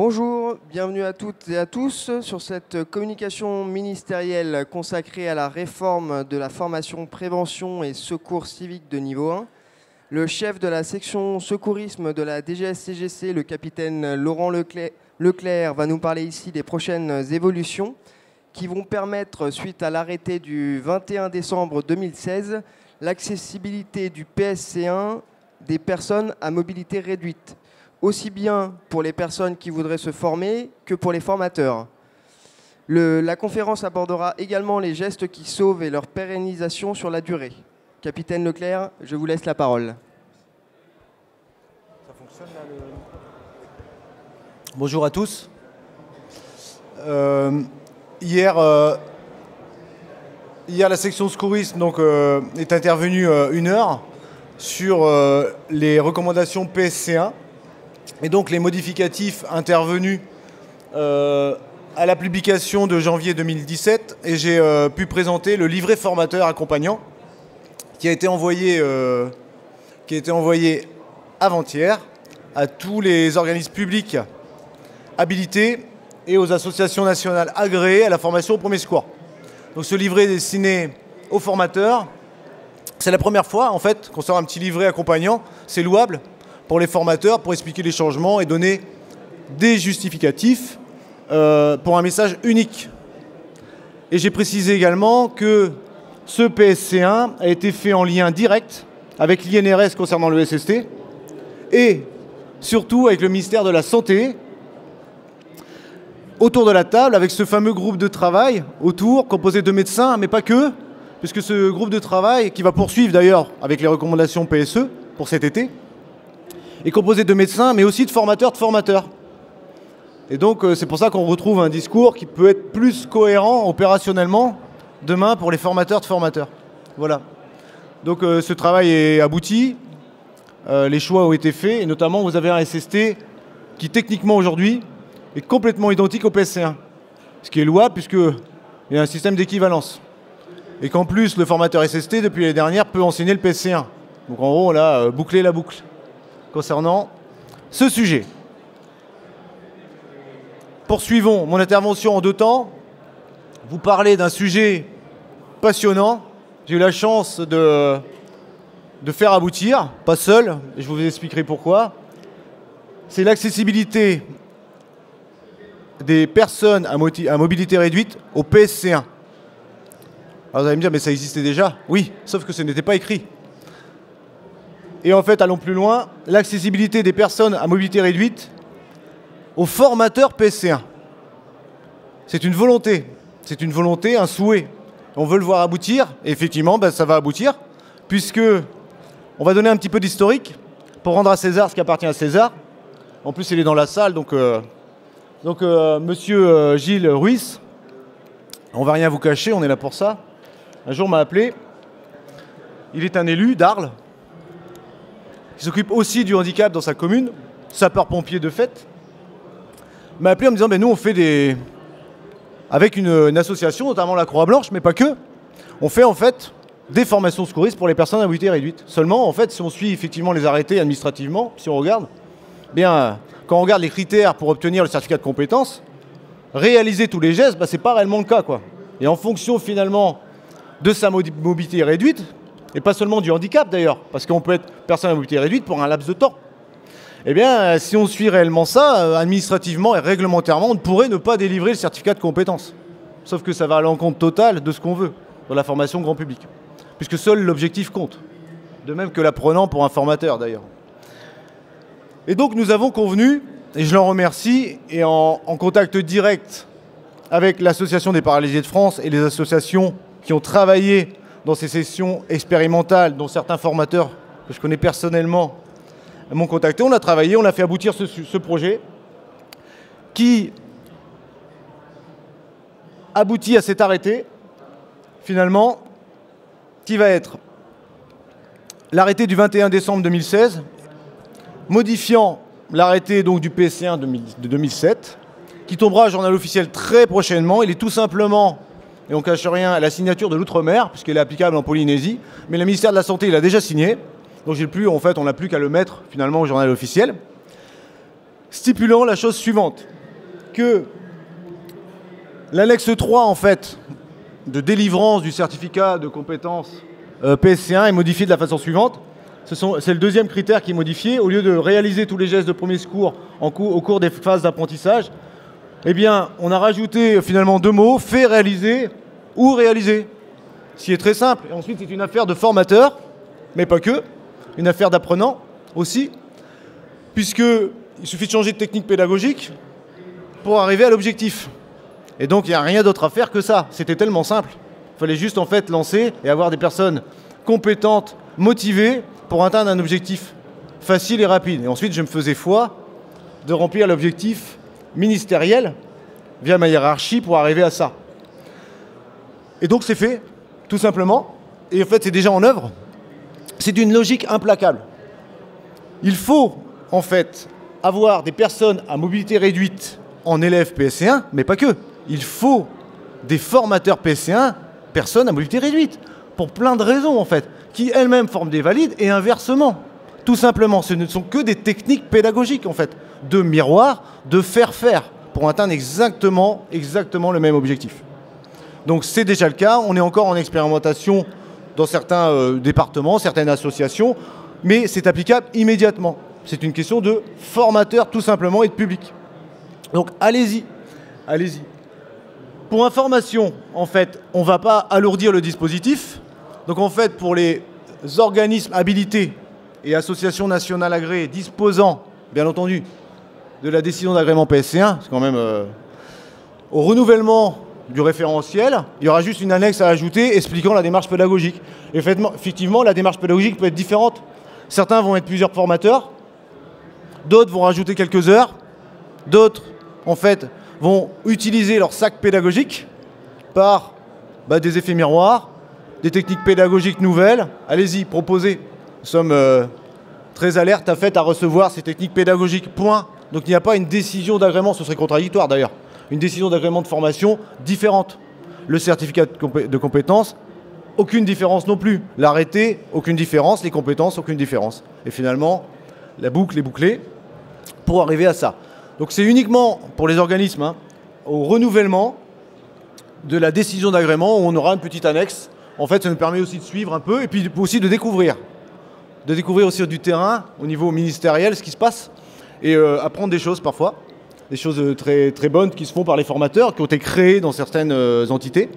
Bonjour, bienvenue à toutes et à tous sur cette communication ministérielle consacrée à la réforme de la formation prévention et secours civique de niveau 1. Le chef de la section secourisme de la DGS-CGC, le capitaine Laurent Leclerc, va nous parler ici des prochaines évolutions qui vont permettre, suite à l'arrêté du 21 décembre 2016, l'accessibilité du PSC1 des personnes à mobilité réduite, aussi bien pour les personnes qui voudraient se former que pour les formateurs. La conférence abordera également les gestes qui sauvent et leur pérennisation sur la durée. Capitaine Leclerc, je vous laisse la parole. Ça fonctionne là, Bonjour à tous. Hier, la section secourisme est intervenue 1 heure sur les recommandations PSC1. Et donc les modificatifs intervenus à la publication de janvier 2017, et j'ai pu présenter le livret formateur accompagnant qui a été envoyé avant-hier à tous les organismes publics habilités et aux associations nationales agréées à la formation au premier secours. Donc ce livret est destiné aux formateurs. C'est la première fois en fait qu'on sort un petit livret accompagnant, c'est louable pour les formateurs, pour expliquer les changements et donner des justificatifs pour un message unique. Et j'ai précisé également que ce PSC1 a été fait en lien direct avec l'INRS concernant le SST et surtout avec le ministère de la Santé, autour de la table, avec ce fameux groupe de travail autour, composé de médecins, mais pas que, puisque ce groupe de travail, qui va poursuivre d'ailleurs avec les recommandations PSE pour cet été, est composé de médecins, mais aussi de formateurs. Et donc, c'est pour ça qu'on retrouve un discours qui peut être plus cohérent opérationnellement demain pour les formateurs de formateurs. Voilà. Donc, ce travail est abouti. Les choix ont été faits. Et notamment, vous avez un SST qui, techniquement, aujourd'hui, est complètement identique au PSC1. Ce qui est louable, puisqu'il y a un système d'équivalence. Et qu'en plus, le formateur SST, depuis l'année dernière, peut enseigner le PSC1. Donc, en gros, on a bouclé la boucle concernant ce sujet. Poursuivons mon intervention en 2 temps. Vous parlez d'un sujet passionnant. J'ai eu la chance de faire aboutir, pas seul, et je vous expliquerai pourquoi. C'est l'accessibilité des personnes à mobilité réduite au PSC1. Alors vous allez me dire, mais ça existait déjà? Oui, sauf que ce n'était pas écrit. Et en fait, allons plus loin, l'accessibilité des personnes à mobilité réduite aux formateurs PSC1. C'est une volonté, un souhait. On veut le voir aboutir, et effectivement, ça va aboutir, puisque on va donner un petit peu d'historique pour rendre à César ce qui appartient à César. En plus, il est dans la salle, donc monsieur Gilles Ruiz, on va rien vous cacher, on est là pour ça. Un jour, m'a appelé, il est un élu d'Arles, qui s'occupe aussi du handicap dans sa commune, sapeur-pompier de fait, m'a appelé en me disant nous on fait avec une association, notamment la Croix-Blanche, mais pas que, on fait en fait des formations secouristes pour les personnes à mobilité réduite. Seulement, en fait, si on suit effectivement les arrêtés administrativement, si on regarde, quand on regarde les critères pour obtenir le certificat de compétence, réaliser tous les gestes, c'est pas réellement le cas, quoi. Et en fonction finalement de sa mobilité réduite, et pas seulement du handicap d'ailleurs, parce qu'on peut être personne à mobilité réduite pour un laps de temps. Eh bien, si on suit réellement ça, administrativement et réglementairement, on ne pourrait ne pas délivrer le certificat de compétence. Sauf que ça va à l'encontre totale de ce qu'on veut dans la formation grand public. Puisque seul l'objectif compte. De même que l'apprenant pour un formateur d'ailleurs. Et donc nous avons convenu, et je l'en remercie, et en contact direct avec l'Association des paralysés de France et les associations qui ont travaillé dans ces sessions expérimentales, dont certains formateurs que je connais personnellement m'ont contacté. On a travaillé, on a fait aboutir ce projet qui aboutit à cet arrêté, finalement, qui va être l'arrêté du 21 décembre 2016, modifiant l'arrêté donc du PSC1 de 2007, qui tombera au journal officiel très prochainement. Il est tout simplement, et on ne cache rien, à la signature de l'Outre-mer, puisqu'elle est applicable en Polynésie, mais le ministère de la Santé, il a déjà signé. Donc on n'a plus qu'à le mettre finalement au journal officiel. stipulant la chose suivante, que l'annexe 3, en fait, de délivrance du certificat de compétence PSC1 est modifié de la façon suivante. C'est le deuxième critère qui est modifié. Au lieu de réaliser tous les gestes de premier secours au cours des phases d'apprentissage, eh bien, on a rajouté finalement 2 mots, fait réaliser ou réaliser. Ce qui est très simple. Et ensuite, c'est une affaire de formateur, mais pas que, une affaire d'apprenant aussi, puisqu'il suffit de changer de technique pédagogique pour arriver à l'objectif. Et donc, il n'y a rien d'autre à faire que ça. C'était tellement simple. Il fallait juste en fait lancer et avoir des personnes compétentes, motivées, pour atteindre un objectif facile et rapide. Et ensuite, je me faisais foi de remplir l'objectif ministériel via ma hiérarchie pour arriver à ça. Et donc, c'est fait, tout simplement. Et en fait, c'est déjà en œuvre. C'est d'une logique implacable. Il faut, en fait, avoir des personnes à mobilité réduite en élèves PSC1, mais pas que. Il faut des formateurs PSC1, personnes à mobilité réduite, pour plein de raisons, en fait, qui elles-mêmes forment des valides et inversement. Tout simplement, ce ne sont que des techniques pédagogiques, en fait, de miroir, de faire, pour atteindre exactement le même objectif. Donc c'est déjà le cas, on est encore en expérimentation dans certains départements, certaines associations, mais c'est applicable immédiatement. C'est une question de formateur, tout simplement, et de public. Donc allez-y, allez-y. Pour information, en fait, on ne va pas alourdir le dispositif. Donc en fait, pour les organismes habilités et associations nationales agréées disposant, bien entendu, de la décision d'agrément PSC1, c'est quand même au renouvellement du référentiel, il y aura juste une annexe à ajouter expliquant la démarche pédagogique. Et effectivement, la démarche pédagogique peut être différente. Certains vont être plusieurs formateurs, d'autres vont rajouter quelques heures, d'autres, en fait, vont utiliser leur sac pédagogique par des effets miroirs, des techniques pédagogiques nouvelles. Allez-y, proposez. Nous sommes très alertes à recevoir ces techniques pédagogiques, point. Donc il n'y a pas une décision d'agrément, ce serait contradictoire d'ailleurs, une décision d'agrément de formation différente. Le certificat de compétence, aucune différence non plus. L'arrêté, aucune différence. Les compétences, aucune différence. Et finalement, la boucle est bouclée pour arriver à ça. Donc c'est uniquement pour les organismes, au renouvellement de la décision d'agrément où on aura une petite annexe. En fait, ça nous permet aussi de suivre un peu et puis aussi de découvrir. De découvrir aussi du terrain, au niveau ministériel, ce qui se passe et apprendre des choses parfois. Des choses très, très bonnes qui se font par les formateurs, qui ont été créées dans certaines entités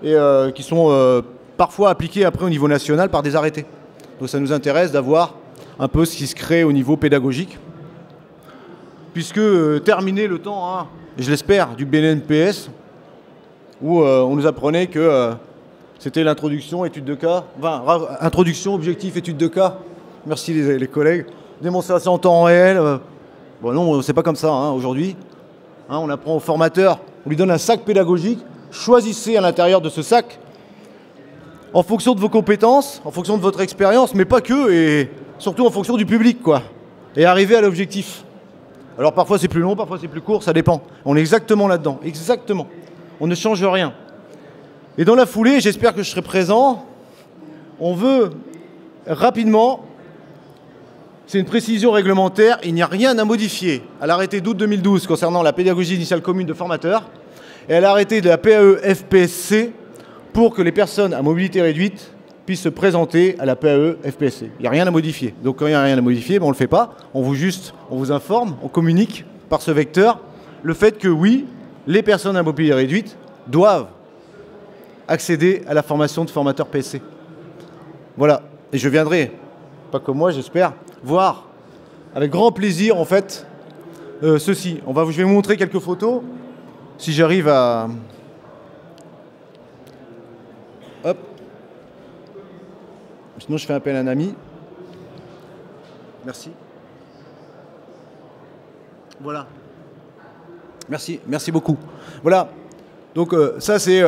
et qui sont parfois appliquées après au niveau national par des arrêtés. Donc ça nous intéresse d'avoir un peu ce qui se crée au niveau pédagogique. Puisque terminé le temps, je l'espère, du BNPS, où on nous apprenait que c'était l'introduction, étude de cas, enfin, introduction, objectif, étude de cas, merci les collègues, démonstration en temps réel. Bon non, c'est pas comme ça aujourd'hui. On apprend au formateur, on lui donne un sac pédagogique, choisissez à l'intérieur de ce sac, en fonction de vos compétences, en fonction de votre expérience, mais pas que, et surtout en fonction du public, quoi, et arriver à l'objectif. Alors parfois c'est plus long, parfois c'est plus court, ça dépend. On est exactement là-dedans, exactement. On ne change rien. Et dans la foulée, j'espère que je serai présent, on veut rapidement, c'est une précision réglementaire, il n'y a rien à modifier à l'arrêté d'août 2012 concernant la pédagogie initiale commune de formateurs et à l'arrêté de la PAE-FPSC pour que les personnes à mobilité réduite puissent se présenter à la PAE-FPSC. Il n'y a rien à modifier. Donc quand il n'y a rien à modifier, on ne le fait pas. On vous informe, on communique par ce vecteur le fait que oui, les personnes à mobilité réduite doivent accéder à la formation de formateur PSC. Voilà. Et je viendrai, pas comme moi j'espère, voir avec grand plaisir en fait ceci. Je vais vous montrer quelques photos, si j'arrive à... Hop. Sinon je fais appel à un ami. Merci. Voilà. Merci beaucoup. Voilà. Donc ça c'est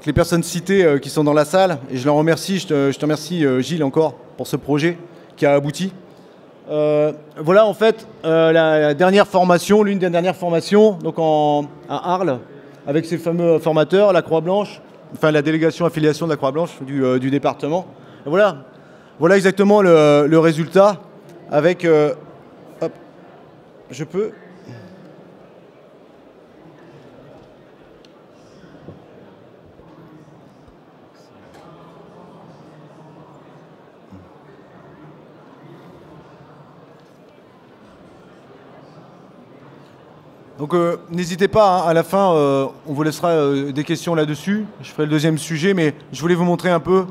les personnes citées qui sont dans la salle et je leur remercie, je te remercie Gilles encore pour ce projet qui a abouti. Voilà en fait la dernière formation, l'une des dernières formations donc à Arles avec ces fameux formateurs, la Croix-Blanche, enfin la délégation affiliation de la Croix-Blanche du département. Et voilà exactement le résultat avec... hop, je peux... Donc n'hésitez pas, hein, à la fin, on vous laissera des questions là-dessus. Je ferai le deuxième sujet, mais je voulais vous montrer un peu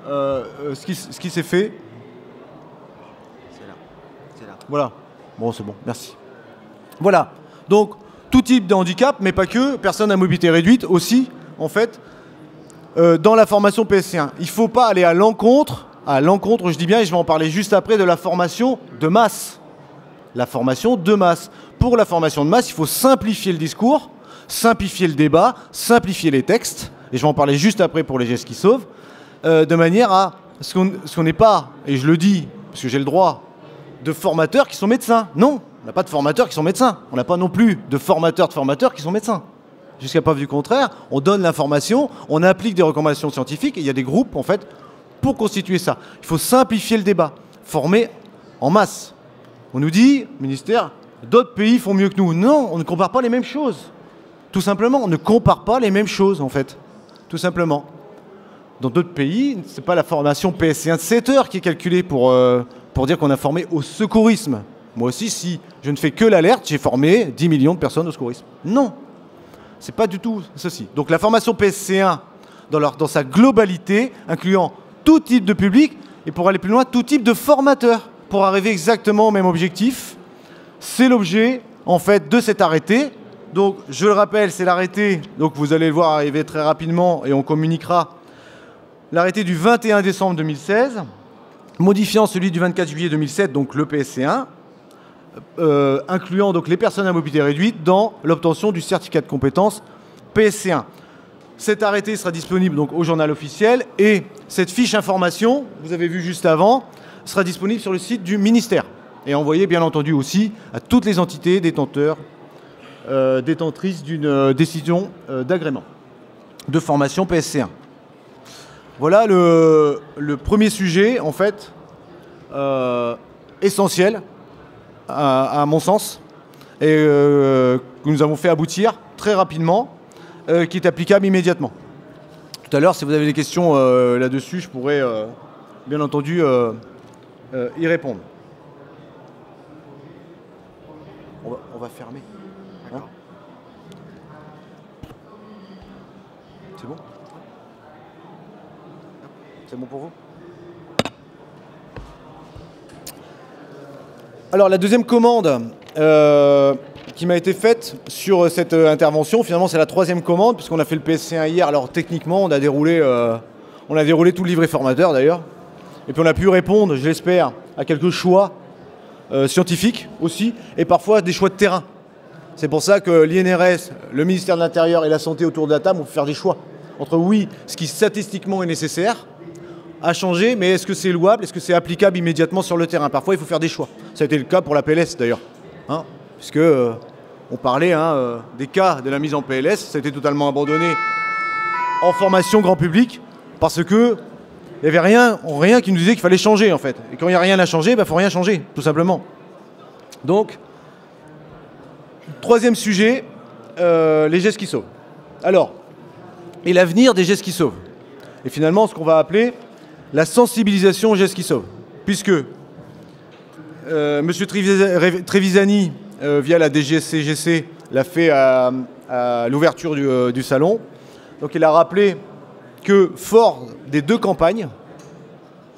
ce qui s'est fait. C'est là. C'est là. Voilà. Bon, c'est bon, merci. Voilà. Donc, tout type de handicap, mais pas que. Personnes à mobilité réduite aussi, en fait, dans la formation PSC1. Il ne faut pas aller à l'encontre, je dis bien, et je vais en parler juste après, de la formation de masse. La formation de masse. Pour la formation de masse, il faut simplifier le discours, simplifier le débat, simplifier les textes, et je vais en parler juste après pour les gestes qui sauvent, de manière à ce qu'on n'est pas, et je le dis, parce que j'ai le droit, de formateurs qui sont médecins. Non, on n'a pas de formateurs qui sont médecins. On n'a pas non plus de formateurs qui sont médecins. Jusqu'à preuve du contraire, on donne l'information, on applique des recommandations scientifiques, et il y a des groupes, en fait, pour constituer ça. Il faut simplifier le débat, former en masse. On nous dit, ministère, d'autres pays font mieux que nous. Non, on ne compare pas les mêmes choses. Tout simplement, on ne compare pas les mêmes choses, en fait. Tout simplement. Dans d'autres pays, ce n'est pas la formation PSC1 de 7 heures qui est calculée pour dire qu'on a formé au secourisme. Moi aussi, si je ne fais que l'alerte, j'ai formé 10 millions de personnes au secourisme. Non, ce n'est pas du tout ceci. Donc la formation PSC1, dans sa globalité, incluant tout type de public, et pour aller plus loin, tout type de formateur, pour arriver exactement au même objectif. C'est l'objet, en fait, de cet arrêté. Donc, je le rappelle, c'est l'arrêté, donc vous allez le voir arriver très rapidement, et on communiquera l'arrêté du 21 décembre 2016, modifiant celui du 24 juillet 2007, donc le PSC1, incluant donc les personnes à mobilité réduite dans l'obtention du certificat de compétence PSC1. Cet arrêté sera disponible donc au journal officiel, et cette fiche information, vous avez vu juste avant, sera disponible sur le site du ministère et envoyée bien entendu aussi à toutes les entités détentrices d'une décision d'agrément de formation PSC1. Voilà le premier sujet, en fait, essentiel à mon sens, et que nous avons fait aboutir très rapidement, qui est applicable immédiatement. Tout à l'heure, si vous avez des questions là-dessus, je pourrais bien entendu y répondre. On va fermer. Hein ? C'est bon ? C'est bon pour vous ? Alors, la deuxième commande qui m'a été faite sur cette intervention, finalement, c'est la troisième commande, puisqu'on a fait le PSC1 hier. Alors, techniquement, on a déroulé tout le livret formateur, d'ailleurs. Et puis on a pu répondre, je l'espère, à quelques choix scientifiques aussi, et parfois des choix de terrain. C'est pour ça que l'INRS, le ministère de l'Intérieur et la Santé autour de la table ont pu faire des choix. Entre oui, ce qui statistiquement est nécessaire à changer, mais est-ce que c'est louable, est-ce que c'est applicable immédiatement sur le terrain? Parfois, il faut faire des choix. Ça a été le cas pour la PLS d'ailleurs, hein, puisque on parlait des cas de la mise en PLS, ça a été totalement abandonné en formation grand public, parce que il n'y avait rien qui nous disait qu'il fallait changer, en fait. Et quand il n'y a rien à changer, il ne faut rien changer, tout simplement. Donc, troisième sujet, les gestes qui sauvent. Alors, et l'avenir des gestes qui sauvent. Et finalement, ce qu'on va appeler la sensibilisation aux gestes qui sauvent. Puisque M. Trevisani, via la DGSCGC, l'a fait à l'ouverture du salon. Donc, il a rappelé que fort des deux campagnes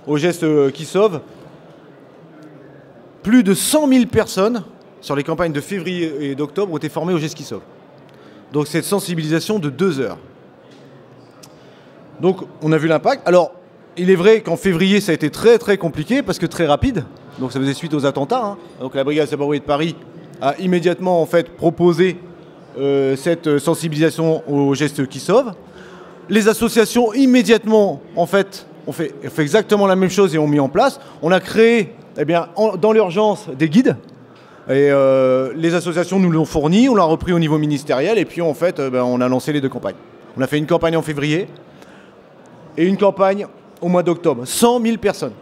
aux gestes qui sauvent, plus de 100 000 personnes sur les campagnes de février et d'octobre ont été formées aux gestes qui sauvent. Donc cette sensibilisation de 2 heures. Donc on a vu l'impact. Alors il est vrai qu'en février ça a été très très compliqué parce que très rapide. Donc ça faisait suite aux attentats. Hein. Donc la brigade sapeurs-pompiers de Paris a immédiatement en fait proposé cette sensibilisation aux gestes qui sauvent. Les associations, immédiatement, en fait, ont fait exactement la même chose et ont mis en place. On a créé, dans l'urgence, des guides. Et les associations nous l'ont fourni, on l'a repris au niveau ministériel. Et puis, en fait, on a lancé les 2 campagnes. On a fait une campagne en février et une campagne au mois d'octobre. 100 000 personnes.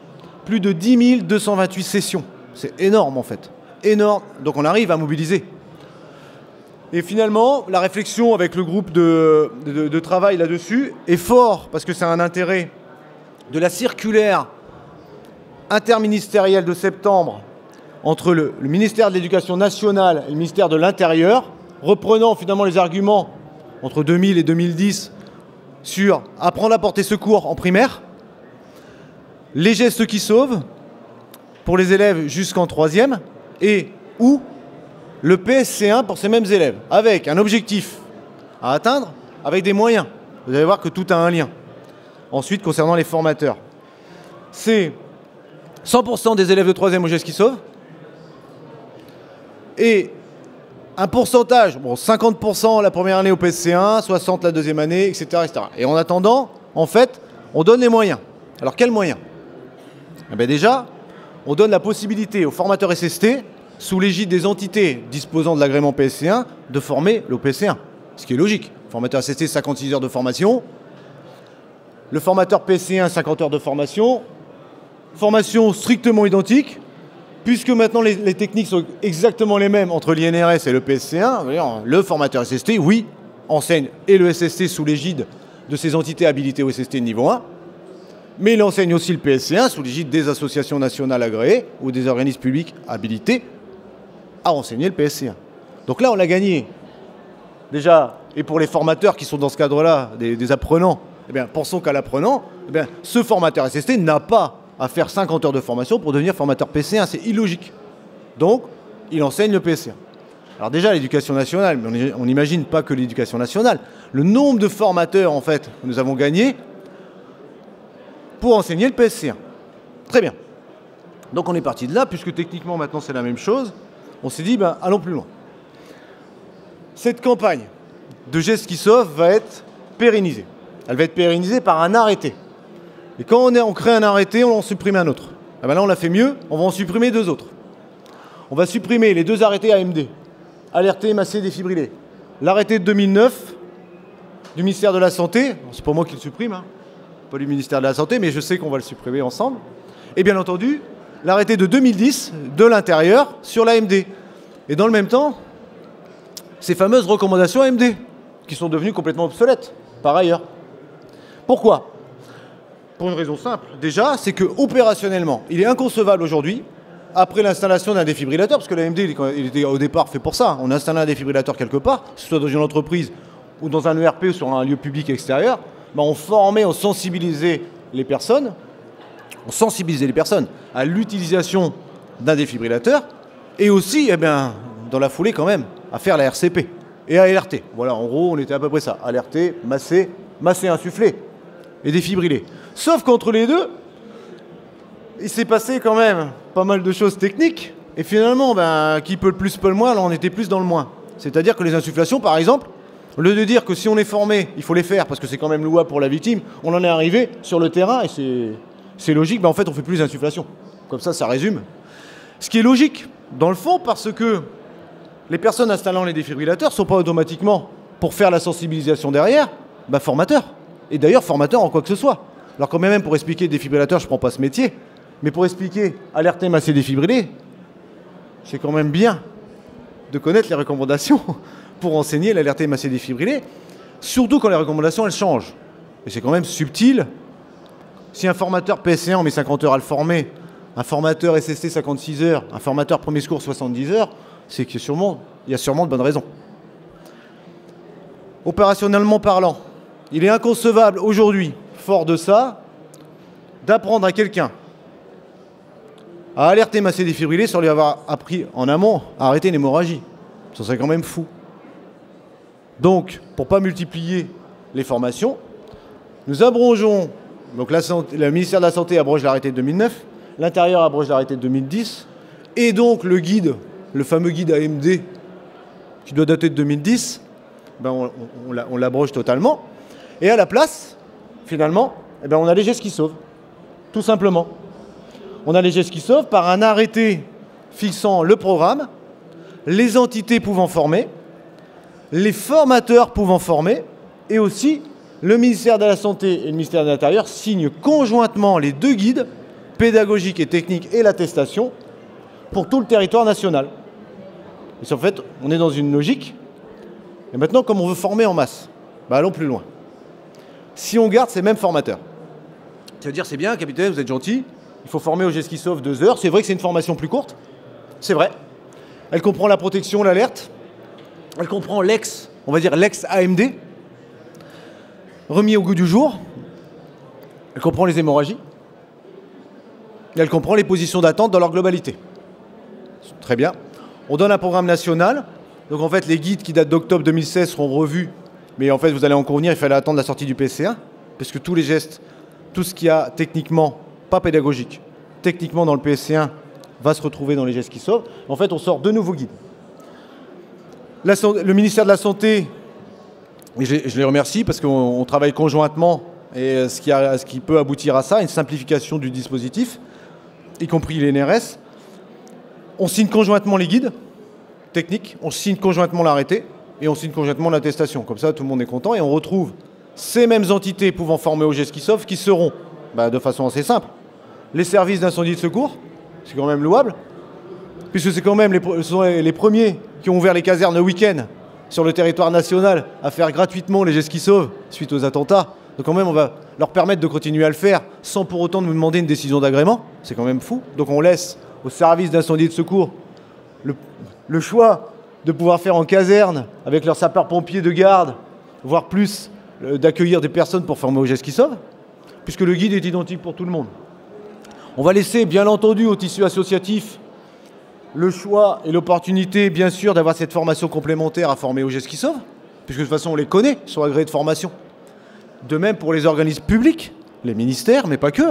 Plus de 10 228 sessions. C'est énorme, en fait. Énorme. Donc, on arrive à mobiliser. Et finalement, la réflexion avec le groupe de travail là-dessus est fort, parce que c'est un intérêt de la circulaire interministérielle de septembre entre le ministère de l'Éducation nationale et le ministère de l'Intérieur, reprenant finalement les arguments entre 2000 et 2010 sur apprendre à porter secours en primaire, les gestes qui sauvent pour les élèves jusqu'en 3e et ou le PSC1 pour ces mêmes élèves, avec un objectif à atteindre, avec des moyens. Vous allez voir que tout a un lien. Ensuite, concernant les formateurs, c'est 100% des élèves de 3e au geste qui sauve et un pourcentage, bon 50% la première année au PSC1, 60% la deuxième année, etc., etc. Et en attendant, en fait, on donne les moyens. Alors quels moyens? Eh bien déjà, on donne la possibilité aux formateurs SST, sous l'égide des entités disposant de l'agrément PSC1, de former le PSC1. Ce qui est logique. Formateur SST, 56 heures de formation. Le formateur PSC1, 50 heures de formation. Formation strictement identique. Puisque maintenant les techniques sont exactement les mêmes entre l'INRS et le PSC1, le formateur SST, oui, enseigne et le SST sous l'égide de ces entités habilitées au SST niveau 1, mais il enseigne aussi le PSC1 sous l'égide des associations nationales agréées ou des organismes publics habilités à enseigner le PSC1. Donc là, on l'a gagné. Déjà, et pour les formateurs qui sont dans ce cadre-là, des apprenants, eh bien, pensons qu'à l'apprenant, eh bien, ce formateur SST n'a pas à faire 50 heures de formation pour devenir formateur PSC1, c'est illogique. Donc, il enseigne le PSC1. Alors déjà, l'éducation nationale, mais on n'imagine pas que l'éducation nationale, le nombre de formateurs, en fait, que nous avons gagné pour enseigner le PSC1. Très bien. Donc on est parti de là, puisque techniquement, maintenant, c'est la même chose. On s'est dit, ben, allons plus loin. Cette campagne de gestes qui sauvent va être pérennisée. Elle va être pérennisée par un arrêté. Et quand on crée un arrêté, on en supprime un autre. Ah ben là, on l'a fait mieux, on va en supprimer 2 autres. On va supprimer les 2 arrêtés AMD, alerté, massé, défibrillé. L'arrêté de 2009 du ministère de la Santé, c'est pas moi qui le supprime, hein, pas du ministère de la Santé, mais je sais qu'on va le supprimer ensemble. Et bien entendu, l'arrêté de 2010 de l'intérieur sur l'AMD. Et dans le même temps, ces fameuses recommandations AMD, qui sont devenues complètement obsolètes, par ailleurs. Pourquoi ? Pour une raison simple. Déjà, c'est que opérationnellement, il est inconcevable aujourd'hui, après l'installation d'un défibrillateur, parce que l'AMD, il était au départ fait pour ça. On installe un défibrillateur quelque part, que ce soit dans une entreprise ou dans un ERP ou sur un lieu public extérieur, ben on formait, on sensibilisait les personnes à l'utilisation d'un défibrillateur et aussi, eh bien, dans la foulée quand même, à faire la RCP et à alerter. Voilà, en gros, on était à peu près ça. Alerter, masser, insuffler et défibriller. Sauf qu'entre les deux, il s'est passé quand même pas mal de choses techniques. Et finalement, ben, qui peut le plus, peut le moins, là on était plus dans le moins. C'est-à-dire que les insufflations, par exemple, au lieu de dire que si on est formé, il faut les faire parce que c'est quand même louable pour la victime, on en est arrivé sur le terrain et c'est logique, ben en fait on fait plus d'insufflation. Comme ça résume. Ce qui est logique, dans le fond, parce que les personnes installant les défibrillateurs ne sont pas automatiquement, pour faire la sensibilisation derrière, ben, formateurs. Et d'ailleurs formateurs en quoi que ce soit. Alors quand même pour expliquer défibrillateur, je ne prends pas ce métier, mais pour expliquer alerter, masser, défibriller, c'est quand même bien de connaître les recommandations pour enseigner l'alerter, masser, défibriller, surtout quand les recommandations elles changent. Et c'est quand même subtil. Si un formateur PSC1 on met 50 heures à le former, un formateur SST 56 heures, un formateur premier secours 70 heures, c'est qu'il y a sûrement de bonnes raisons. Opérationnellement parlant, il est inconcevable aujourd'hui, fort de ça, d'apprendre à quelqu'un à alerter, masser, défibriller sans lui avoir appris en amont à arrêter une hémorragie. Ça serait quand même fou. Donc, pour ne pas multiplier les formations, nous abrogeons, donc le ministère de la Santé abroge l'arrêté de 2009, l'Intérieur abroge l'arrêté de 2010, et donc le guide, le fameux guide AMD, qui doit dater de 2010, ben on l'abroge totalement. Et à la place, finalement, eh ben on a les gestes qui sauvent, tout simplement. On a les gestes qui sauvent par un arrêté fixant le programme, les entités pouvant former, les formateurs pouvant former, et aussi le ministère de la Santé et le ministère de l'Intérieur signent conjointement les 2 guides, pédagogiques et techniques et l'attestation, pour tout le territoire national. Et en fait, on est dans une logique. Et maintenant, comme on veut former en masse, ben allons plus loin. Si on garde ces mêmes formateurs, ça veut dire c'est bien, capitaine, vous êtes gentil, il faut former au geste qui sauve 2 heures. C'est vrai que c'est une formation plus courte, c'est vrai. Elle comprend la protection, l'alerte, Elle comprend on va dire l'ex-AMD, remis au goût du jour. Elle comprend les hémorragies. Et elle comprend les positions d'attente dans leur globalité. Très bien. On donne un programme national. Donc en fait, les guides qui datent d'octobre 2016 seront revus. Mais en fait, vous allez en convenir, il fallait attendre la sortie du PSC1. Parce que tous les gestes, tout ce qu'il y a techniquement, pas pédagogique, techniquement dans le PSC1, va se retrouver dans les gestes qui sauvent. En fait, on sort deux nouveaux guides. Le ministère de la Santé, et je les remercie parce qu'on travaille conjointement et ce qui peut aboutir à ça, une simplification du dispositif, y compris les NRS. On signe conjointement les guides techniques, on signe conjointement l'arrêté et on signe conjointement l'attestation. Comme ça, tout le monde est content et on retrouve ces mêmes entités pouvant former au gestes qui sauvent qui seront, de façon assez simple, les services d'incendie de secours, c'est quand même louable, puisque c'est quand même les premiers qui ont ouvert les casernes le week-end sur le territoire national à faire gratuitement les gestes qui sauvent suite aux attentats. Donc quand même, on va leur permettre de continuer à le faire sans pour autant nous demander une décision d'agrément. C'est quand même fou. Donc on laisse aux services d'incendie et de secours le choix de pouvoir faire en caserne avec leurs sapeurs-pompiers de garde, voire plus, d'accueillir des personnes pour former aux gestes qui sauvent, puisque le guide est identique pour tout le monde. On va laisser, bien entendu, au tissu associatif le choix et l'opportunité, bien sûr, d'avoir cette formation complémentaire à former aux gestes qui sauvent, puisque de toute façon, on les connaît, ils sont agréés de formation. De même pour les organismes publics, les ministères, mais pas que.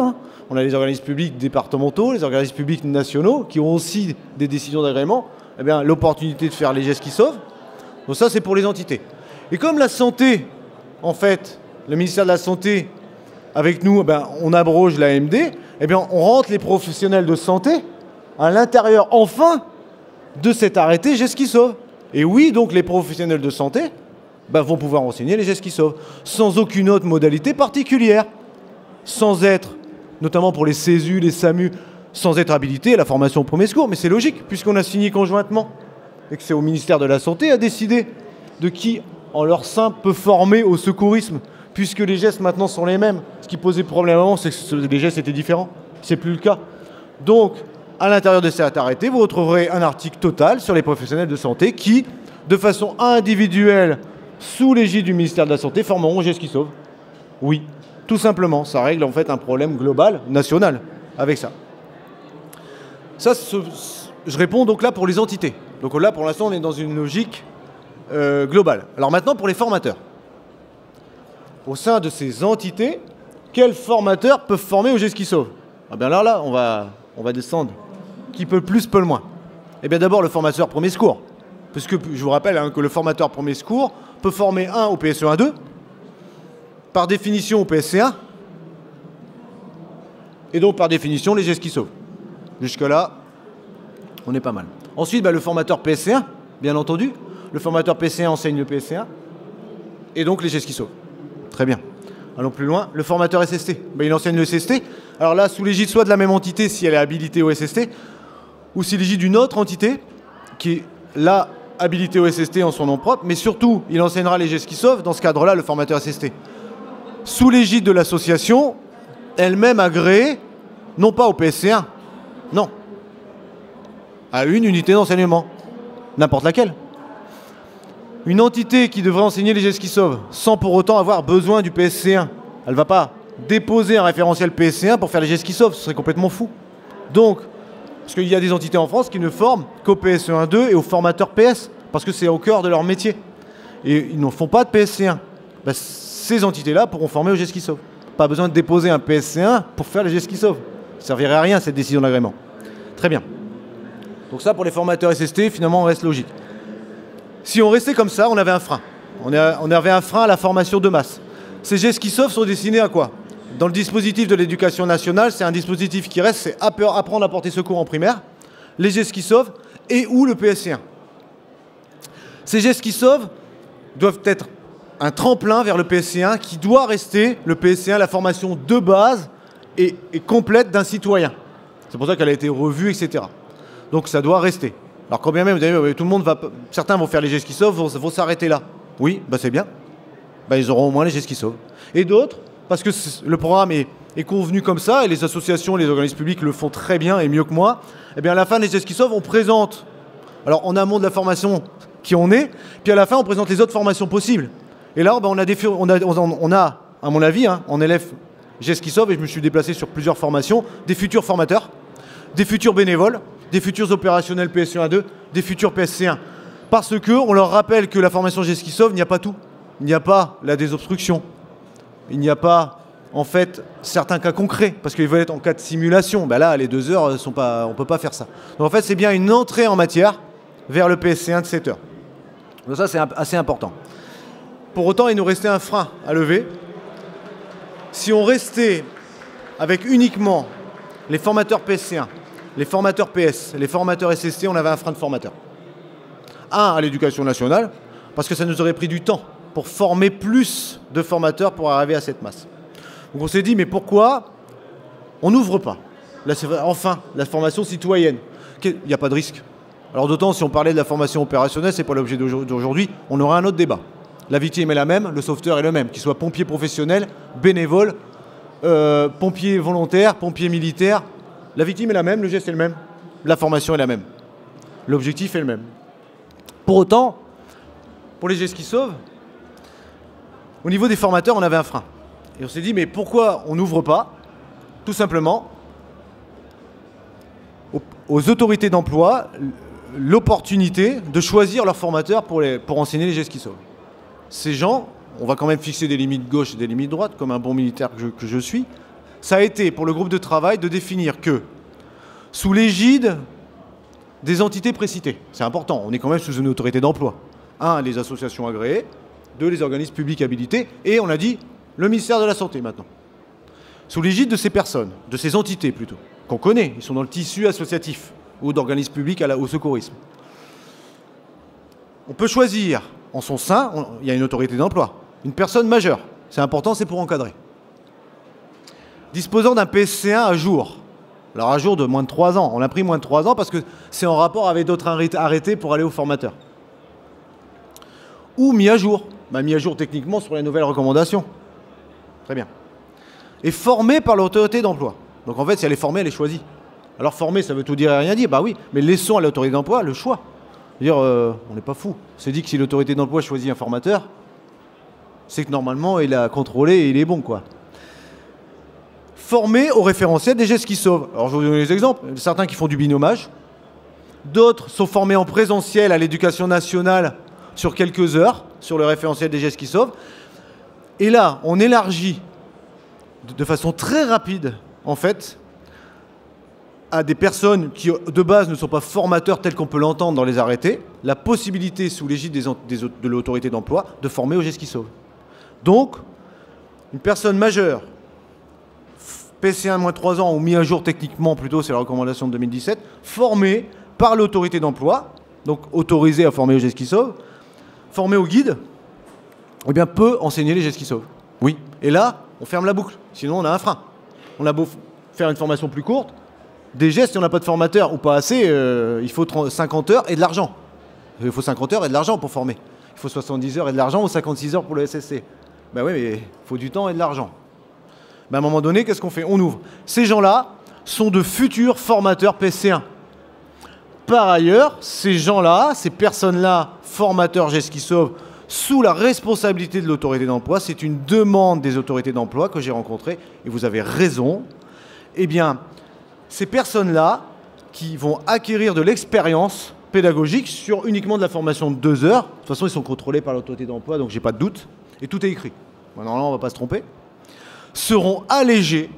On a les organismes publics départementaux, les organismes publics nationaux, qui ont aussi des décisions d'agrément, l'opportunité de faire les gestes qui sauvent. Donc ça, c'est pour les entités. Et comme la santé, en fait, le ministère de la Santé, avec nous, on abroge l'AMD, on rentre les professionnels de santé à l'intérieur, enfin, de cet arrêté gestes qui sauvent. Et oui, donc les professionnels de santé vont pouvoir enseigner les gestes qui sauvent, sans aucune autre modalité particulière, sans être, notamment pour les CESU, les SAMU, sans être habilités à la formation au premier secours. Mais c'est logique, puisqu'on a signé conjointement, et que c'est au ministère de la Santé à décider de qui, en leur sein, peut former au secourisme, puisque les gestes maintenant sont les mêmes. Ce qui posait problème avant, c'est que les gestes étaient différents. C'est plus le cas. Donc, à l'intérieur de cet arrêté, vous retrouverez un article total sur les professionnels de santé qui, de façon individuelle, sous l'égide du ministère de la Santé, formeront aux gestes qui sauvent. Oui, tout simplement. Ça règle en fait un problème global, national, avec ça. Ça, je réponds donc là pour les entités. Donc là, pour l'instant, on est dans une logique globale. Alors maintenant, pour les formateurs. Au sein de ces entités, quels formateurs peuvent former aux gestes qui sauvent? Là, on va descendre. Qui peut le plus, peut le moins. D'abord, le formateur premier secours. Parce que je vous rappelle que le formateur premier secours peut former un au PSE 1-2, par définition au PSC1, et donc par définition les gestes qui sauvent. Jusque-là, on est pas mal. Ensuite, le formateur PSC1, bien entendu. Le formateur PSC1 enseigne le PSC1, et donc les gestes qui sauvent. Très bien. Allons plus loin. Le formateur SST, il enseigne le SST. Alors là, sous l'égide soit de la même entité, si elle est habilitée au SST, ou sous l'égide d'une autre entité, qui est là habilitée au SST en son nom propre, mais surtout, il enseignera les gestes qui sauvent, dans ce cadre-là, le formateur SST. Sous l'égide de l'association, elle-même agréée, non pas au PSC1, non, à une unité d'enseignement, n'importe laquelle. Une entité qui devrait enseigner les gestes qui sauvent, sans pour autant avoir besoin du PSC1, elle ne va pas déposer un référentiel PSC1 pour faire les gestes qui sauvent, ce serait complètement fou. Donc, parce qu'il y a des entités en France qui ne forment qu'au PSE 1-2 et aux formateurs PS, parce que c'est au cœur de leur métier. Et ils n'en font pas de PSC1. Ces entités-là pourront former aux gestes qui sauvent. Pas besoin de déposer un PSC1 pour faire les gestes qui sauvent. Ça ne servirait à rien, cette décision d'agrément. Très bien. Donc ça, pour les formateurs SST, finalement, on reste logique. Si on restait comme ça, on avait un frein. On avait un frein à la formation de masse. Ces gestes qui sauvent sont destinés à quoi? Dans le dispositif de l'éducation nationale, c'est un dispositif qui reste, c'est apprendre à porter secours en primaire, les gestes qui sauvent et ou le PSC1. Ces gestes qui sauvent doivent être un tremplin vers le PSC1 qui doit rester le PSC1, la formation de base et complète d'un citoyen. C'est pour ça qu'elle a été revue, etc. Donc ça doit rester. Alors quand bien même, vous avez, tout le monde va, certains vont faire les gestes qui sauvent, vont s'arrêter là. Oui, c'est bien. Ils auront au moins les gestes qui sauvent. Et d'autres, parce que le programme est convenu comme ça, et les associations, les organismes publics le font très bien et mieux que moi, à la fin des gestes qui sauvent, on présente, alors en amont de la formation, qui on est, puis à la fin, on présente les autres formations possibles. Et là, on a, à mon avis, en élève GES qui sauve, et je me suis déplacé sur plusieurs formations, des futurs formateurs, des futurs bénévoles, des futurs opérationnels PSE1-2, des futurs PSC1. Parce qu'on leur rappelle que la formation GES qui sauve, il n'y a pas tout. Il n'y a pas la désobstruction. Il n'y a pas, en fait, certains cas concrets, parce qu'ils veulent être en cas de simulation. Ben là, les 2 heures, on ne peut pas faire ça. Donc en fait, c'est bien une entrée en matière vers le PSC1 de 7 heures. Donc ça, c'est assez important. Pour autant, il nous restait un frein à lever. Si on restait avec uniquement les formateurs PSC1, les formateurs PS, les formateurs SST, on avait un frein de formateurs. Un, à l'éducation nationale, parce que ça nous aurait pris du temps pour former plus de formateurs pour arriver à cette masse. Donc on s'est dit, mais pourquoi on n'ouvre pas enfin la formation citoyenne? Il n'y a pas de risque. Alors d'autant, si on parlait de la formation opérationnelle, ce n'est pas l'objet d'aujourd'hui, on aurait un autre débat. La victime est la même, le sauveteur est le même, qu'il soit pompier professionnel, bénévole, pompier volontaire, pompier militaire. La victime est la même, le geste est le même, la formation est la même. L'objectif est le même. Pour autant, pour les gestes qui sauvent, au niveau des formateurs, on avait un frein. Et on s'est dit, mais pourquoi on n'ouvre pas, tout simplement, aux autorités d'emploi l'opportunité de choisir leurs formateurs pour enseigner les gestes qui sauvent. Ces gens, on va quand même fixer des limites gauche et des limites droite, comme un bon militaire que je suis. Ça a été pour le groupe de travail de définir que, sous l'égide des entités précitées, c'est important, on est quand même sous une autorité d'emploi. 1, les associations agréées, 2, les organismes publics habilités, et on a dit le ministère de la Santé maintenant. Sous l'égide de ces personnes, de ces entités plutôt, qu'on connaît, ils sont dans le tissu associatif ou d'organismes publics au secourisme. On peut choisir en son sein, il y a une autorité d'emploi, une personne majeure, c'est important, c'est pour encadrer. Disposant d'un PSC1 à jour. Alors à jour de moins de 3 ans. On a pris moins de 3 ans parce que c'est en rapport avec d'autres arrêtés pour aller au formateur. Ou mis à jour. Mis à jour techniquement sur les nouvelles recommandations. Très bien. Et formé par l'autorité d'emploi. Donc en fait, si elle est formée, elle est choisie. Alors formée, ça veut tout dire et rien dire. Bah oui, mais laissons à l'autorité d'emploi le choix. C'est-à-dire, on n'est pas fou. C'est dit que si l'autorité d'emploi choisit un formateur, c'est que normalement, il a contrôlé et il est bon, quoi. Formés au référentiel des gestes qui sauvent. Alors je vais vous donner des exemples. Certains qui font du binômage. D'autres sont formés en présentiel à l'éducation nationale sur quelques heures, sur le référentiel des gestes qui sauvent. Et là, on élargit de façon très rapide, en fait, à des personnes qui, de base, ne sont pas formateurs tels qu'on peut l'entendre dans les arrêtés, la possibilité, sous l'égide de l'autorité d'emploi, de former aux gestes qui sauvent. Donc, une personne majeure, PC1 moins 3 ans ou mis à jour techniquement, plutôt c'est la recommandation de 2017, formé par l'autorité d'emploi, donc autorisé à former aux gestes qui sauvent, formé au guide, eh bien peut enseigner les gestes qui sauvent. Oui. Et là, on ferme la boucle, sinon on a un frein. On a beau faire une formation plus courte, des gestes, si on n'a pas de formateur ou pas assez, il faut 50 heures et de l'argent. Il faut 50 heures et de l'argent pour former. Il faut 70 heures et de l'argent ou 56 heures pour le SSC. Ben oui, mais il faut du temps et de l'argent. Ben à un moment donné, qu'est-ce qu'on fait? On ouvre. Ces gens-là sont de futurs formateurs PC1. Par ailleurs, ces gens-là, ces personnes-là, formateurs gestes qui sauvent, sous la responsabilité de l'autorité d'emploi, c'est une demande des autorités d'emploi que j'ai rencontrée, et vous avez raison, eh bien, ces personnes-là qui vont acquérir de l'expérience pédagogique sur uniquement de la formation de 2 heures, de toute façon, ils sont contrôlés par l'autorité d'emploi, donc j'ai pas de doute, et tout est écrit. Maintenant, là, on ne va pas se tromper. Seront allégés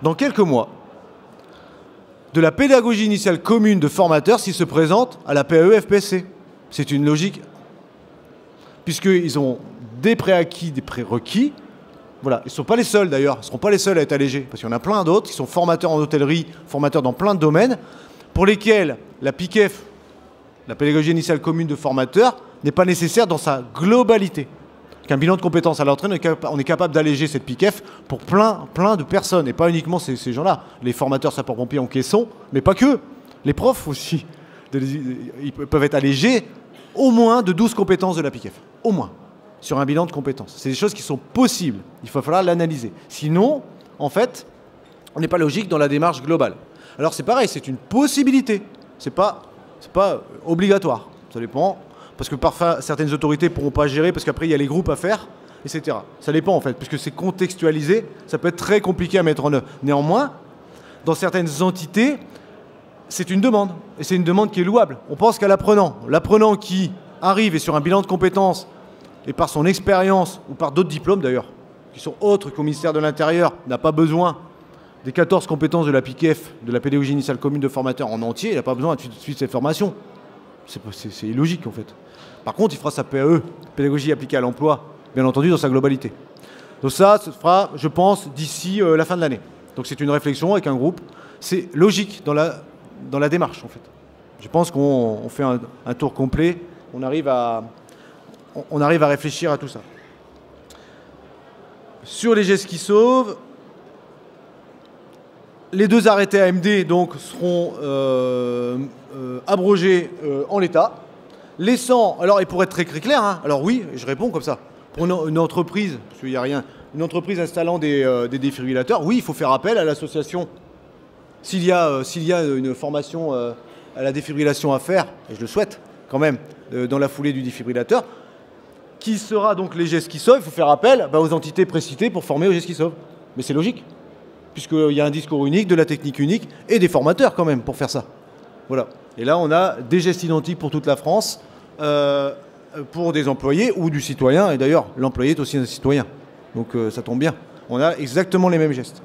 dans quelques mois de la pédagogie initiale commune de formateurs s'ils se présentent à la PAE-FPSC. C'est une logique, puisqu'ils ont des préacquis, des prérequis. Voilà, ils ne sont pas les seuls d'ailleurs, ils ne seront pas les seuls à être allégés, parce qu'il y en a plein d'autres qui sont formateurs en hôtellerie, formateurs dans plein de domaines, pour lesquels la PICEF, la pédagogie initiale commune de formateurs, n'est pas nécessaire dans sa globalité. Qu'un bilan de compétences à l'entrée, on est capable d'alléger cette PICEF pour plein de personnes, et pas uniquement ces gens-là. Les formateurs sapeurs-pompiers en caisson, mais pas que. Les profs aussi, ils peuvent être allégés au moins de 12 compétences de la PICEF. Au moins, sur un bilan de compétences. C'est des choses qui sont possibles. Il va falloir l'analyser. Sinon, en fait, on n'est pas logique dans la démarche globale. Alors c'est pareil, c'est une possibilité. C'est pas obligatoire. Ça dépend. Parce que parfois, certaines autorités ne pourront pas gérer parce qu'après, il y a les groupes à faire, etc. Ça dépend en fait, puisque c'est contextualisé. Ça peut être très compliqué à mettre en œuvre. Néanmoins, dans certaines entités, c'est une demande. Et c'est une demande qui est louable. On pense qu'à l'apprenant. L'apprenant qui arrive et sur un bilan de compétences et par son expérience, ou par d'autres diplômes d'ailleurs, qui sont autres qu'au ministère de l'Intérieur, n'a pas besoin des 14 compétences de la PICF, de la pédagogie initiale commune de formateur en entier, il n'a pas besoin de suivre cette formation. C'est illogique en fait. Par contre, il fera sa PAE, pédagogie appliquée à l'emploi, bien entendu dans sa globalité. Donc ça se fera, je pense, d'ici la fin de l'année. Donc c'est une réflexion avec un groupe. C'est logique dans la démarche en fait. Je pense qu'on fait un tour complet, on arrive à réfléchir à tout ça. Sur les gestes qui sauvent, les 2 arrêtés AMD donc, seront abrogés en l'état, laissant, alors et pour être très clair, hein, alors oui, je réponds comme ça, pour une entreprise, parce qu'il n'y a rien, une entreprise installant des défibrillateurs, oui, il faut faire appel à l'association. S'il y a une formation à la défibrillation à faire, et je le souhaite quand même, dans la foulée du défibrillateur, qui sera donc les gestes qui sauvent, il faut faire appel aux entités précitées pour former aux gestes qui sauvent. Mais c'est logique, puisqu'il y a un discours unique, de la technique unique, et des formateurs quand même pour faire ça. Voilà. Et là, on a des gestes identiques pour toute la France, pour des employés ou du citoyen, et d'ailleurs, l'employé est aussi un citoyen. Donc ça tombe bien. On a exactement les mêmes gestes.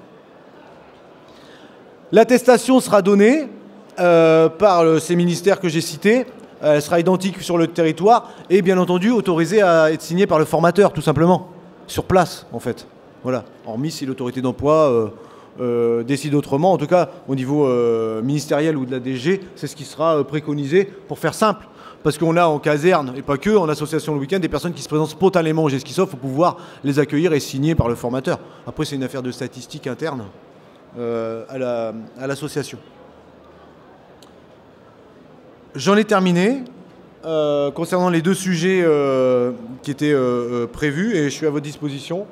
L'attestation sera donnée par ces ministères que j'ai cités. Elle sera identique sur le territoire et bien entendu autorisée à être signée par le formateur, tout simplement, sur place en fait. Voilà. Hormis si l'autorité d'emploi décide autrement. En tout cas, au niveau ministériel ou de la DG, c'est ce qui sera préconisé pour faire simple. Parce qu'on a en caserne, et pas que, en association le week-end, des personnes qui se présentent spontanément au GESCISOF pour pouvoir les accueillir et signer par le formateur. Après, c'est une affaire de statistique interne à l'association. J'en ai terminé concernant les 2 sujets qui étaient prévus et je suis à votre disposition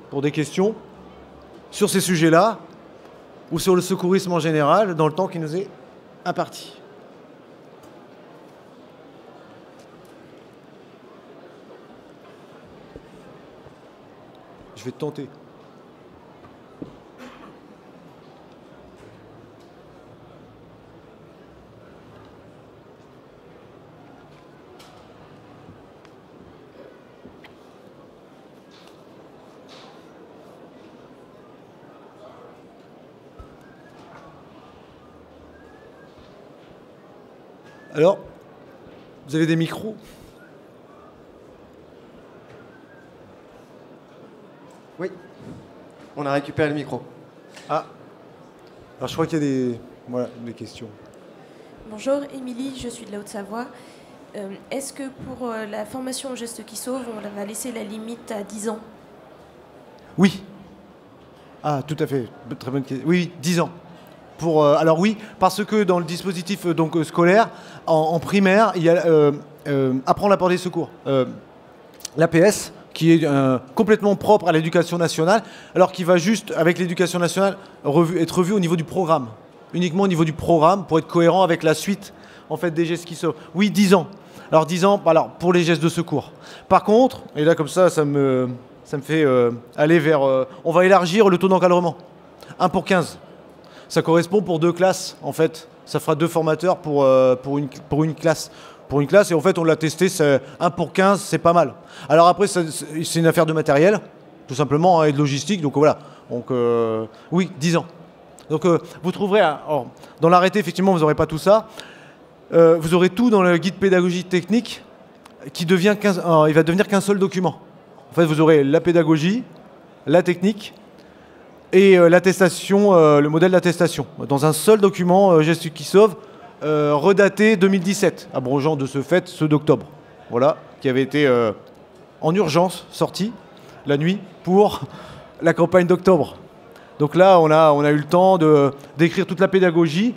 pour des questions sur ces sujets-là ou sur le secourisme en général dans le temps qui nous est imparti. Je vais tenter. Alors, vous avez des micros ? Oui, on a récupéré le micro. Ah, alors je crois qu'il y a des questions. Bonjour, Émilie, je suis de la Haute-Savoie. Est-ce que pour la formation aux gestes qui sauvent, on va laisser la limite à 10 ans? Oui. Ah, tout à fait. Très bonne question. Oui, 10 ans. Alors oui, parce que dans le dispositif scolaire, en primaire, il y a apprendre à porter secours. L'APS, qui est complètement propre à l'éducation nationale, alors qu'il va juste, avec l'éducation nationale, être revu au niveau du programme. Uniquement au niveau du programme, pour être cohérent avec la suite en fait, des gestes qui sauvent. Oui, 10 ans. Alors 10 ans pour les gestes de secours. Par contre, et là comme ça me fait aller vers... on va élargir le taux d'encadrement. 1 pour 15. Ça correspond pour 2 classes, en fait. Ça fera 2 formateurs pour une classe. Pour une classe, et en fait, on l'a testé, 1 pour 15, c'est pas mal. Alors après, c'est une affaire de matériel, tout simplement, et de logistique. Donc voilà. Donc oui, 10 ans. Donc vous trouverez... dans l'arrêté, effectivement, vous n'aurez pas tout ça. Vous aurez tout dans le guide pédagogie technique, qui devient il va devenir qu'un seul document. En fait, vous aurez la pédagogie, la technique, et l'attestation, le modèle d'attestation, dans un seul document, Gestes qui sauvent, redaté 2017, abrogeant de ce fait ceux d'octobre. Voilà, qui avait été en urgence sorti la nuit pour la campagne d'octobre. Donc là, on a eu le temps d'écrire toute la pédagogie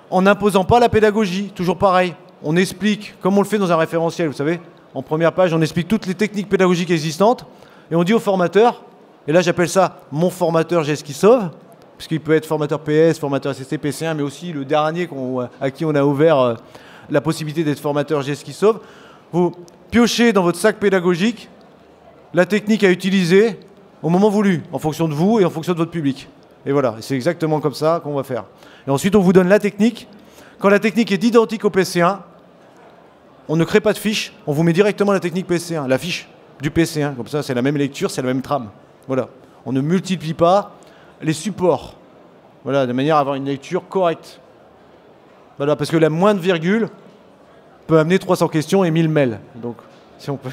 en n'imposant pas la pédagogie, toujours pareil. On explique, comme on le fait dans un référentiel, vous savez, en première page, on explique toutes les techniques pédagogiques existantes et on dit aux formateurs, et là, j'appelle ça mon formateur Gestes qui sauve, puisqu'il peut être formateur PS, formateur SST, PC1, mais aussi le dernier à qui on a ouvert la possibilité d'être formateur Geste qui sauve. Vous piochez dans votre sac pédagogique la technique à utiliser au moment voulu, en fonction de vous et en fonction de votre public. Et voilà, c'est exactement comme ça qu'on va faire. Et ensuite, on vous donne la technique. Quand la technique est identique au PC1, on ne crée pas de fiche, on vous met directement la technique PC1, la fiche du PC1. Comme ça, c'est la même lecture, c'est la même trame. Voilà. On ne multiplie pas les supports. Voilà, de manière à avoir une lecture correcte. Voilà, parce que la moindre virgule peut amener 300 questions et 1000 mails. Donc, si on peut...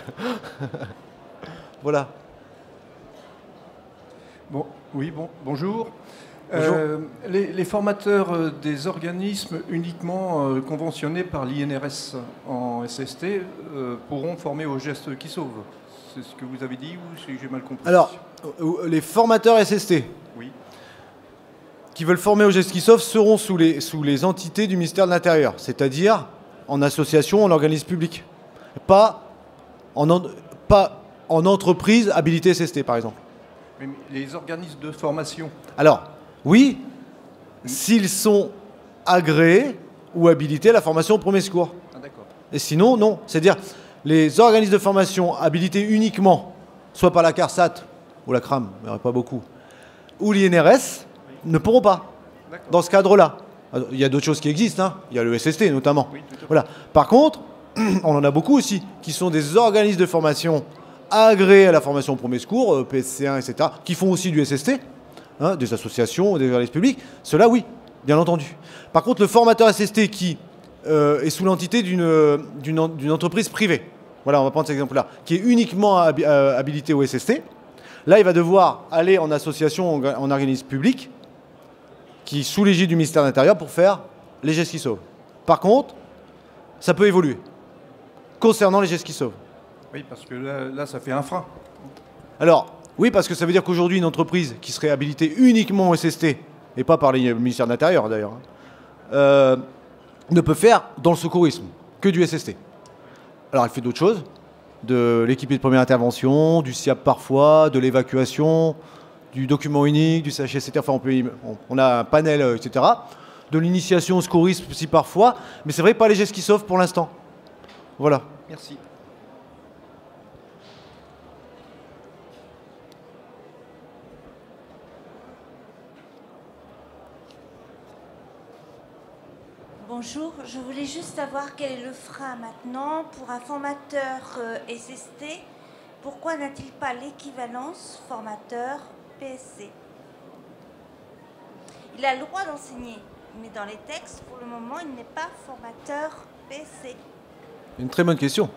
Voilà. Bon, oui, bonjour. Bonjour. Les formateurs des organismes uniquement conventionnés par l'INRS en SST pourront former au geste qui sauve. C'est ce que vous avez dit ou si j'ai mal compris? Alors, les formateurs SST oui. qui veulent former au geste qui sauve seront sous les entités du ministère de l'Intérieur, c'est-à-dire en association, en organisme public. Pas en entreprise habilitée SST, par exemple. Mais les organismes de formation. Alors, oui, s'ils sont agréés ou habilités à la formation au premier secours. Ah, d'accord. Et sinon, non. C'est-à-dire, les organismes de formation habilités uniquement, soit par la CARSAT, ou la CRAM, il n'y en aurait pas beaucoup, ou l'INRS, ne pourront pas, dans ce cadre-là. Il y a d'autres choses qui existent, hein. Il y a le SST notamment. Oui, tout à fait. Voilà. Par contre, on en a beaucoup aussi, qui sont des organismes de formation agréés à la formation au premier secours, PSC1, etc., qui font aussi du SST, hein, des associations, des organismes publics. Ceux-là, oui, bien entendu. Par contre, le formateur SST qui est sous l'entité d'une entreprise privée, voilà, on va prendre cet exemple-là, qui est uniquement habilité au SST, là, il va devoir aller en association, en organisme public, qui est sous l'égide du ministère de l'Intérieur pour faire les gestes qui sauvent. Par contre, ça peut évoluer concernant les gestes qui sauvent. Oui, parce que là, ça fait un frein. Alors, oui, parce que ça veut dire qu'aujourd'hui, une entreprise qui serait habilitée uniquement au SST, et pas par le ministère de l'Intérieur d'ailleurs, ne peut faire dans le secourisme que du SST. Alors, elle fait d'autres choses, de l'équipé de première intervention, du SIAP parfois, de l'évacuation, du document unique, du CHSCT, enfin on a un panel, etc. De l'initiation au secourisme aussi parfois, mais c'est vrai, pas les gestes qui sauvent pour l'instant. Voilà. Merci. Bonjour, je voulais juste savoir quel est le frein maintenant pour un formateur SST. Pourquoi n'a-t-il pas l'équivalence formateur PSC? Il a le droit d'enseigner, mais dans les textes, pour le moment, il n'est pas formateur PSC. Une très bonne question.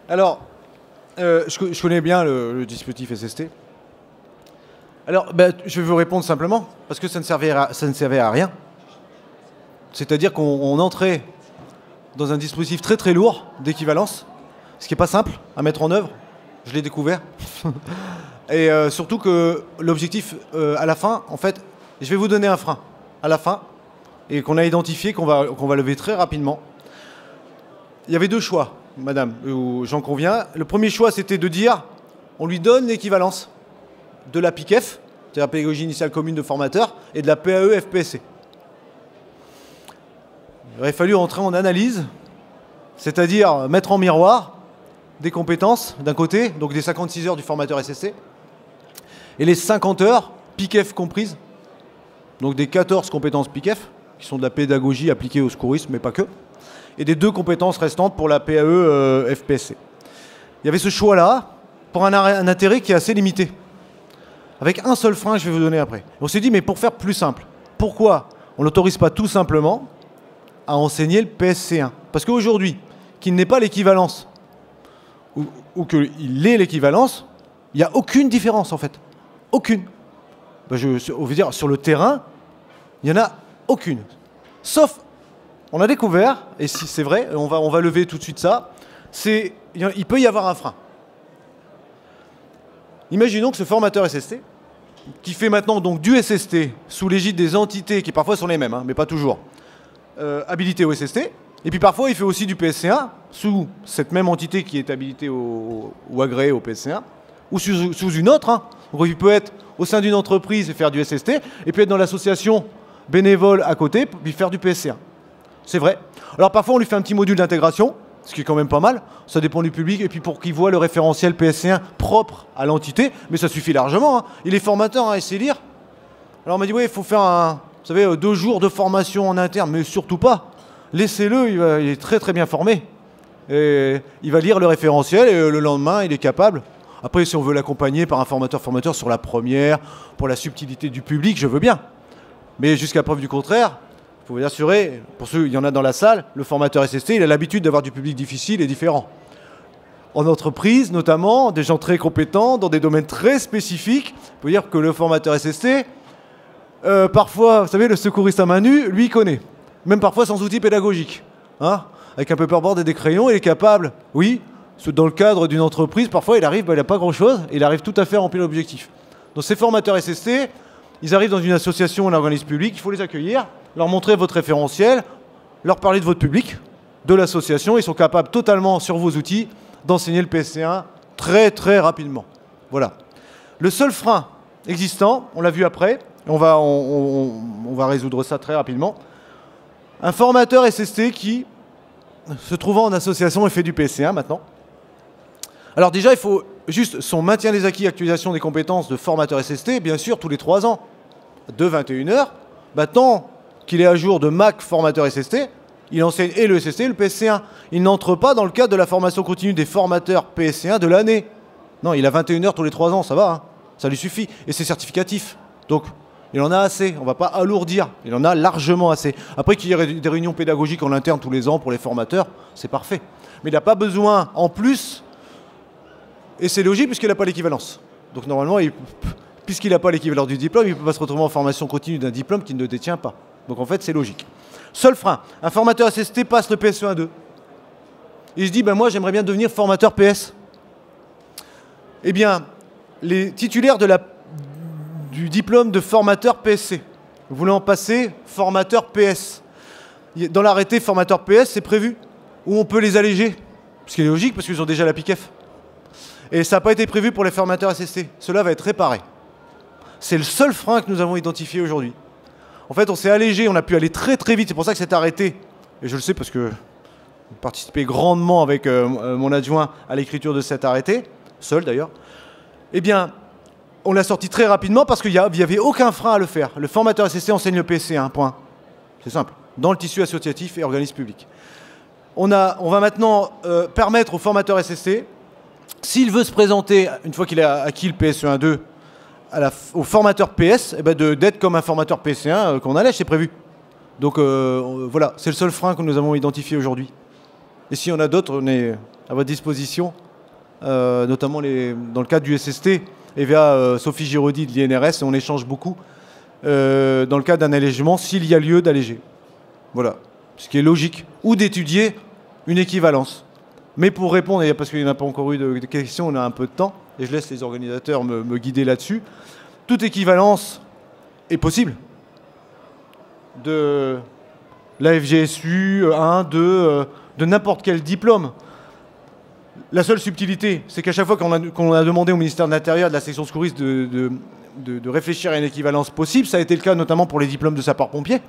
Alors, je connais bien le dispositif SST. Alors, je vais vous répondre simplement, parce que ça ne servait à rien. C'est-à-dire qu'on entrait dans un dispositif très très lourd d'équivalence, ce qui n'est pas simple à mettre en œuvre. Je l'ai découvert. Et surtout que l'objectif, à la fin, en fait, je vais vous donner un frein à la fin, et qu'on a identifié, qu'on va lever très rapidement. Il y avait deux choix, madame, j'en conviens. Le premier choix, c'était de dire, on lui donne l'équivalence de la PICF, c'est-à-dire la pédagogie initiale commune de formateurs, et de la PAE FPSC. Il aurait fallu entrer en analyse, c'est-à-dire mettre en miroir des compétences d'un côté, donc des 56 heures du formateur SSC, et les 50 heures, PICF comprises, donc des 14 compétences PICF, qui sont de la pédagogie appliquée au secourisme, mais pas que, et des 2 compétences restantes pour la PAE FPSC. Il y avait ce choix-là, pour un intérêt qui est assez limité, avec un seul frein que je vais vous donner après. On s'est dit, mais pour faire plus simple, pourquoi on n'autorise pas tout simplement à enseigner le PSC1? Parce qu'aujourd'hui, qu'il n'ait pas l'équivalence, ou qu'il ait l'équivalence, il n'y a aucune différence en fait. Aucune. Je veux dire, sur le terrain, il n'y en a aucune. Sauf, on a découvert, et si c'est vrai, on va lever tout de suite ça, il peut y avoir un frein. Imaginons que ce formateur SST, qui fait maintenant donc du SST sous l'égide des entités qui parfois sont les mêmes, hein, mais pas toujours, habilité au SST, et puis parfois il fait aussi du PSC1 sous cette même entité qui est habilitée ou agréée au PSC1, ou sous une autre. Hein. Donc il peut être au sein d'une entreprise et faire du SST, et puis être dans l'association bénévole à côté, puis faire du PSC1. C'est vrai. Alors parfois on lui fait un petit module d'intégration, ce qui est quand même pas mal, ça dépend du public, et puis pour qu'il voit le référentiel PSC1 propre à l'entité, mais ça suffit largement, hein. Il est formateur, hein, il sait lire. Alors on m'a dit, oui, il faut faire vous savez, 2 jours de formation en interne, mais surtout pas. Laissez-le, il est très très bien formé. Et il va lire le référentiel et le lendemain, il est capable. Après, si on veut l'accompagner par un formateur sur la première, pour la subtilité du public, je veux bien. Mais jusqu'à preuve du contraire, il faut vous assurer, pour ceux, il y en a dans la salle, le formateur SST, il a l'habitude d'avoir du public difficile et différent. En entreprise, notamment, des gens très compétents, dans des domaines très spécifiques. Il faut dire que le formateur SST, parfois, vous savez, le secouriste à main nue, lui, il connaît. Même parfois sans outil pédagogique. Hein, avec un paperboard et des crayons, il est capable, oui, dans le cadre d'une entreprise, parfois il arrive, il n'a pas grand-chose, et il arrive tout à fait à remplir l'objectif. Donc ces formateurs SST, ils arrivent dans une association ou un organisme public, il faut les accueillir, leur montrer votre référentiel, leur parler de votre public, de l'association, ils sont capables totalement, sur vos outils, d'enseigner le PSC1 très très rapidement. Voilà. Le seul frein existant, on l'a vu après, on va résoudre ça très rapidement, un formateur SST qui, se trouvant en association et fait du PSC1 maintenant. Alors déjà, il faut juste son maintien des acquis, actualisation des compétences de formateur SST, bien sûr, tous les 3 ans, de 21h. Tant qu'il est à jour de MAC formateur SST, il enseigne et le SST et le PSC1. Il n'entre pas dans le cadre de la formation continue des formateurs PSC1 de l'année. Non, il a 21h tous les 3 ans, ça va, hein, ça lui suffit. Et c'est certificatif. Donc, il en a assez, on ne va pas alourdir, il en a largement assez. Après qu'il y ait des réunions pédagogiques en interne tous les ans pour les formateurs, c'est parfait. Mais il n'a pas besoin en plus, et c'est logique puisqu'il n'a pas l'équivalence. Donc normalement, puisqu'il n'a pas l'équivalence du diplôme, il ne peut pas se retrouver en formation continue d'un diplôme qu'il ne détient pas. Donc en fait, c'est logique. Seul frein, un formateur SST passe le PSE1-2. Il se dit, moi j'aimerais bien devenir formateur PS. Eh bien, les titulaires du diplôme de formateur PSC. Vous voulez en passer formateur PS. Dans l'arrêté formateur PS, c'est prévu. Où on peut les alléger. Ce qui est logique, parce qu'ils ont déjà la PICF. Et ça n'a pas été prévu pour les formateurs SST. Cela va être réparé. C'est le seul frein que nous avons identifié aujourd'hui. En fait, on s'est allégé, on a pu aller très très vite. C'est pour ça que cet arrêté, et je le sais parce que j'ai participé grandement avec mon adjoint à l'écriture de cet arrêté, seul d'ailleurs, eh bien, on l'a sorti très rapidement parce qu'il n'y avait aucun frein à le faire. Le formateur SST enseigne le PSC1, point. C'est simple. Dans le tissu associatif et organisme public. On va maintenant permettre au formateur SST, s'il veut se présenter, une fois qu'il a acquis le PSE1-2, au formateur PS, d'être comme un formateur PSC1 qu'on allège, c'est prévu. Donc voilà, c'est le seul frein que nous avons identifié aujourd'hui. Et s'il y en a d'autres, on est à votre disposition, notamment dans le cadre du SST, et via Sophie Giraudy de l'INRS, on échange beaucoup dans le cadre d'un allègement, s'il y a lieu d'alléger. Voilà, ce qui est logique. Ou d'étudier une équivalence. Mais pour répondre, parce qu'il n'y en a pas encore eu de questions, on a un peu de temps, et je laisse les organisateurs me guider là-dessus, toute équivalence est possible. De la FGSU 1, 2, de n'importe quel diplôme. La seule subtilité, c'est qu'à chaque fois qu'on a demandé au ministère de l'Intérieur, de la section secouriste, de réfléchir à une équivalence possible, ça a été le cas notamment pour les diplômes de sapeurs-pompiers,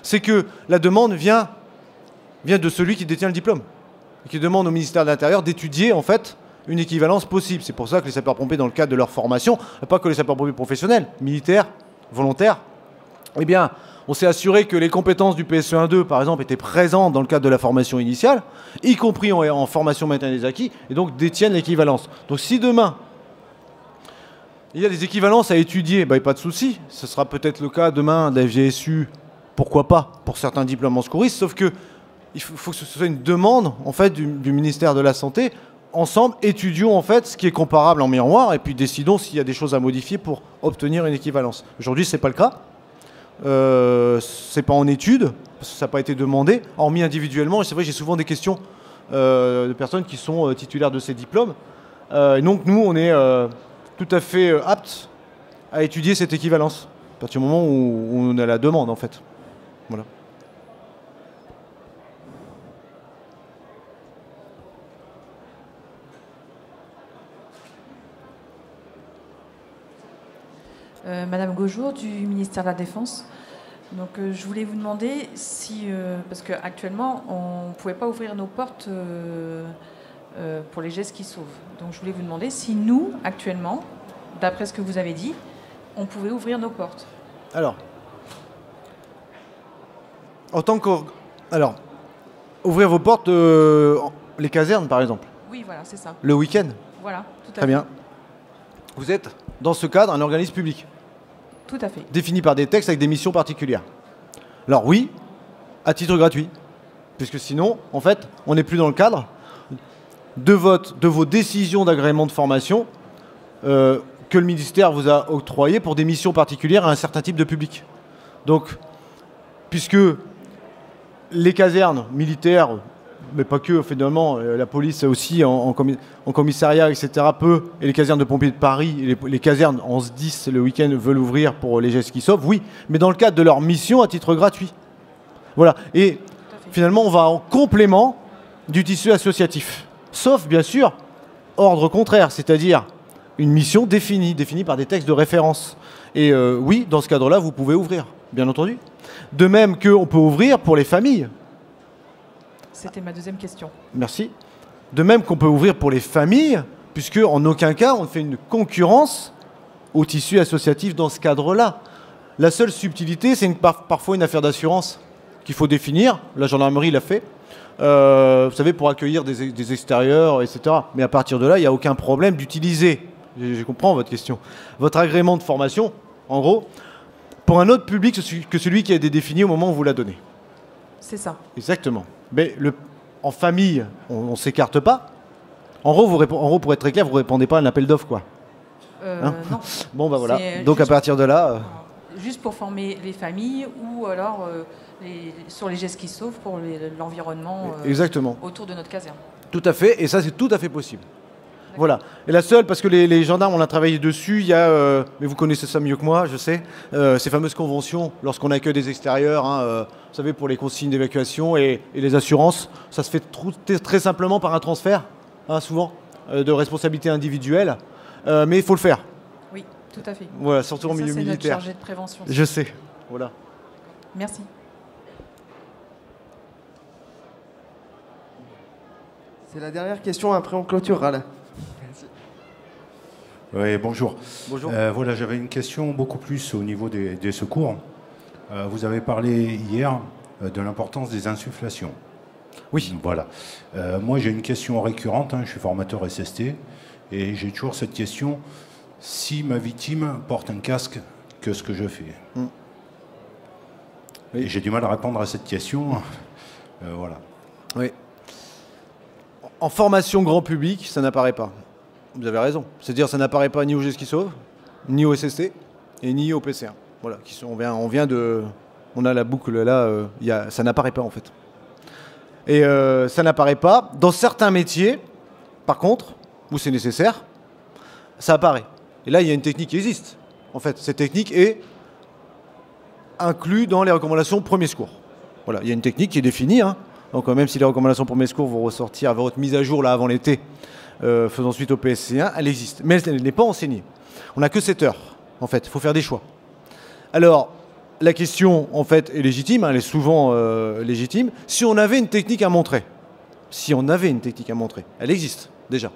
c'est que la demande vient de celui qui détient le diplôme, et qui demande au ministère de l'Intérieur d'étudier en fait une équivalence possible. C'est pour ça que les sapeurs-pompiers, dans le cadre de leur formation, pas que les sapeurs-pompiers professionnels, militaires, volontaires, eh bien, on s'est assuré que les compétences du PSE1-2, par exemple, étaient présentes dans le cadre de la formation initiale, y compris en formation maintien des acquis, et donc détiennent l'équivalence. Donc si demain, il y a des équivalences à étudier, pas de souci. Ce sera peut-être le cas demain de la FGSU, pourquoi pas, pour certains diplômes en secouristes, sauf que il faut que ce soit une demande en fait, du ministère de la Santé. Ensemble, étudions en fait ce qui est comparable en miroir, et puis décidons s'il y a des choses à modifier pour obtenir une équivalence. Aujourd'hui, ce n'est pas le cas. C'est pas en étude, parce que ça n'a pas été demandé, hormis individuellement. Et c'est vrai, j'ai souvent des questions de personnes qui sont titulaires de ces diplômes. Et donc nous, on est tout à fait aptes à étudier cette équivalence, à partir du moment où on a la demande en fait. Voilà. Madame Gaujour du ministère de la Défense. Donc je voulais vous demander si, parce qu'actuellement on ne pouvait pas ouvrir nos portes pour les gestes qui sauvent. Donc je voulais vous demander si nous, actuellement, d'après ce que vous avez dit, on pouvait ouvrir nos portes. Alors, alors, ouvrir vos portes, les casernes par exemple, Oui, voilà, c'est ça. le week-end. Voilà, tout à fait. Très bien. Vous êtes, dans ce cadre, un organisme public, Tout à fait. défini par des textes avec des missions particulières. Alors oui, à titre gratuit, puisque sinon, en fait, on n'est plus dans le cadre de vos décisions d'agrément de formation que le ministère vous a octroyées pour des missions particulières à un certain type de public. Donc, puisque les casernes militaires, mais pas que, finalement, la police aussi en commissariat, etc., et les casernes de pompiers de Paris, les casernes en SDIS le week-end veulent ouvrir pour les gestes qui sauvent, oui, mais dans le cadre de leur mission à titre gratuit. Voilà. Et finalement, on va en complément du tissu associatif. Sauf, bien sûr, ordre contraire, c'est-à-dire une mission définie par des textes de référence. Et oui, dans ce cadre-là, vous pouvez ouvrir, bien entendu. De même qu'on peut ouvrir pour les familles. C'était ma deuxième question. Merci. De même qu'on peut ouvrir pour les familles, puisque en aucun cas on fait une concurrence au tissu associatif dans ce cadre-là. La seule subtilité, c'est parfois une affaire d'assurance qu'il faut définir. La gendarmerie l'a fait. Vous savez, pour accueillir des extérieurs, etc. Mais à partir de là, il n'y a aucun problème d'utiliser, je comprends votre question, votre agrément de formation, en gros, pour un autre public que celui qui a été défini au moment où vous l'a donné. C'est ça. Exactement. Mais en famille, on ne s'écarte pas. En gros, pour être très clair, vous ne répondez pas à un appel d'offres, quoi. Non. Bon, bah voilà. C'est Donc à partir de là... Juste pour former les familles ou alors sur les gestes qui sauvent pour l'environnement Exactement. autour de notre caserne. Tout à fait, et ça c'est tout à fait possible. Voilà. Et la seule, parce que les gendarmes, on a travaillé dessus, il y a, mais vous connaissez ça mieux que moi, je sais, ces fameuses conventions, lorsqu'on accueille des extérieurs, vous savez, pour les consignes d'évacuation et les assurances, ça se fait très simplement par un transfert, souvent, de responsabilité individuelle, mais il faut le faire. Oui, tout à fait. Voilà, surtout en milieu c'est militaire. notre chargé de prévention. Je sais, voilà. Merci. C'est la dernière question, après on clôturera là. Oui, bonjour. Bonjour. Voilà, j'avais une question beaucoup plus au niveau des secours. Vous avez parlé hier de l'importance des insufflations. Oui. Voilà. Moi, j'ai une question récurrente. Je suis formateur SST et j'ai toujours cette question. Si ma victime porte un casque, qu'est-ce que je fais? Oui. Et j'ai du mal à répondre à cette question. Voilà. Oui. En formation grand public, ça n'apparaît pas. Vous avez raison. C'est-à-dire ça n'apparaît pas ni au GES qui sauve, ni au SST, et ni au PC1. Voilà. On a la boucle là, ça n'apparaît pas en fait. Et ça n'apparaît pas. Dans certains métiers, par contre, où c'est nécessaire, ça apparaît. Et là, il y a une technique qui existe. En fait, cette technique est inclue dans les recommandations premier secours. Voilà, il y a une technique qui est définie. Donc même si les recommandations premier secours vont ressortir à votre mise à jour là avant l'été, faisant suite au PSC1, elle existe. Mais elle n'est pas enseignée. On n'a que 7 heures, en fait. Il faut faire des choix. Alors, la question, en fait, est légitime. Elle est souvent légitime. Si on avait une technique à montrer, elle existe déjà.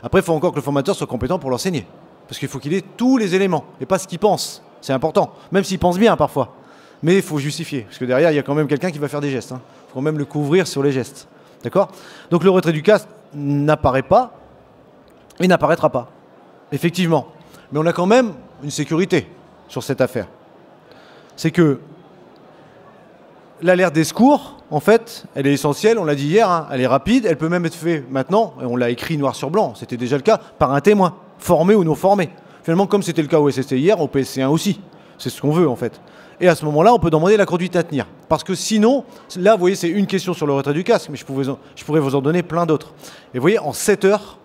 Après, il faut encore que le formateur soit compétent pour l'enseigner. Parce qu'il faut qu'il ait tous les éléments, et pas ce qu'il pense. C'est important. Même s'il pense bien, parfois. Mais il faut justifier. Parce que derrière, il y a quand même quelqu'un qui va faire des gestes. Il faut quand même le couvrir sur les gestes. D'accord? Donc le retrait du casque n'apparaît pas et n'apparaîtra pas. Effectivement. Mais on a quand même une sécurité sur cette affaire. C'est que l'alerte des secours, en fait, elle est essentielle, on l'a dit hier, elle est rapide, elle peut même être faite maintenant, et on l'a écrit noir sur blanc, c'était déjà le cas, par un témoin, formé ou non formé. Finalement, comme c'était le cas au SST hier, au PSC1 aussi. C'est ce qu'on veut, en fait. Et à ce moment-là, on peut demander la conduite à tenir. Parce que sinon, là, vous voyez, c'est une question sur le retrait du casque, mais je pourrais vous en donner plein d'autres. Et vous voyez, en 7 heures,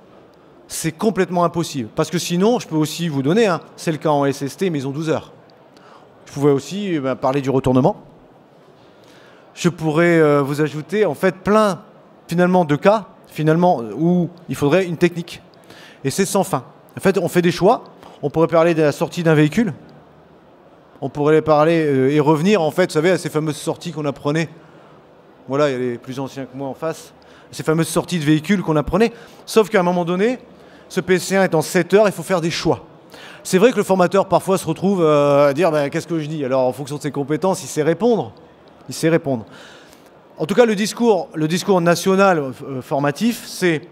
c'est complètement impossible. Parce que sinon, je peux aussi vous donner, c'est le cas en SST, mais ils ont 12 heures. Je pouvais aussi parler du retournement. Je pourrais vous ajouter, en fait, plein, finalement, de cas, où il faudrait une technique. Et c'est sans fin. En fait, on fait des choix. On pourrait parler de la sortie d'un véhicule. On pourrait parler et revenir, en fait, vous savez, à ces fameuses sorties qu'on apprenait. Voilà, il y a les plus anciens que moi en face. Ces fameuses sorties de véhicules qu'on apprenait. Sauf qu'à un moment donné, ce PC1 est en 7 heures, il faut faire des choix. C'est vrai que le formateur, parfois, se retrouve à dire bah, « qu'est-ce que je dis ?» Alors, en fonction de ses compétences, il sait répondre. Il sait répondre. En tout cas, le discours national formatif, c'est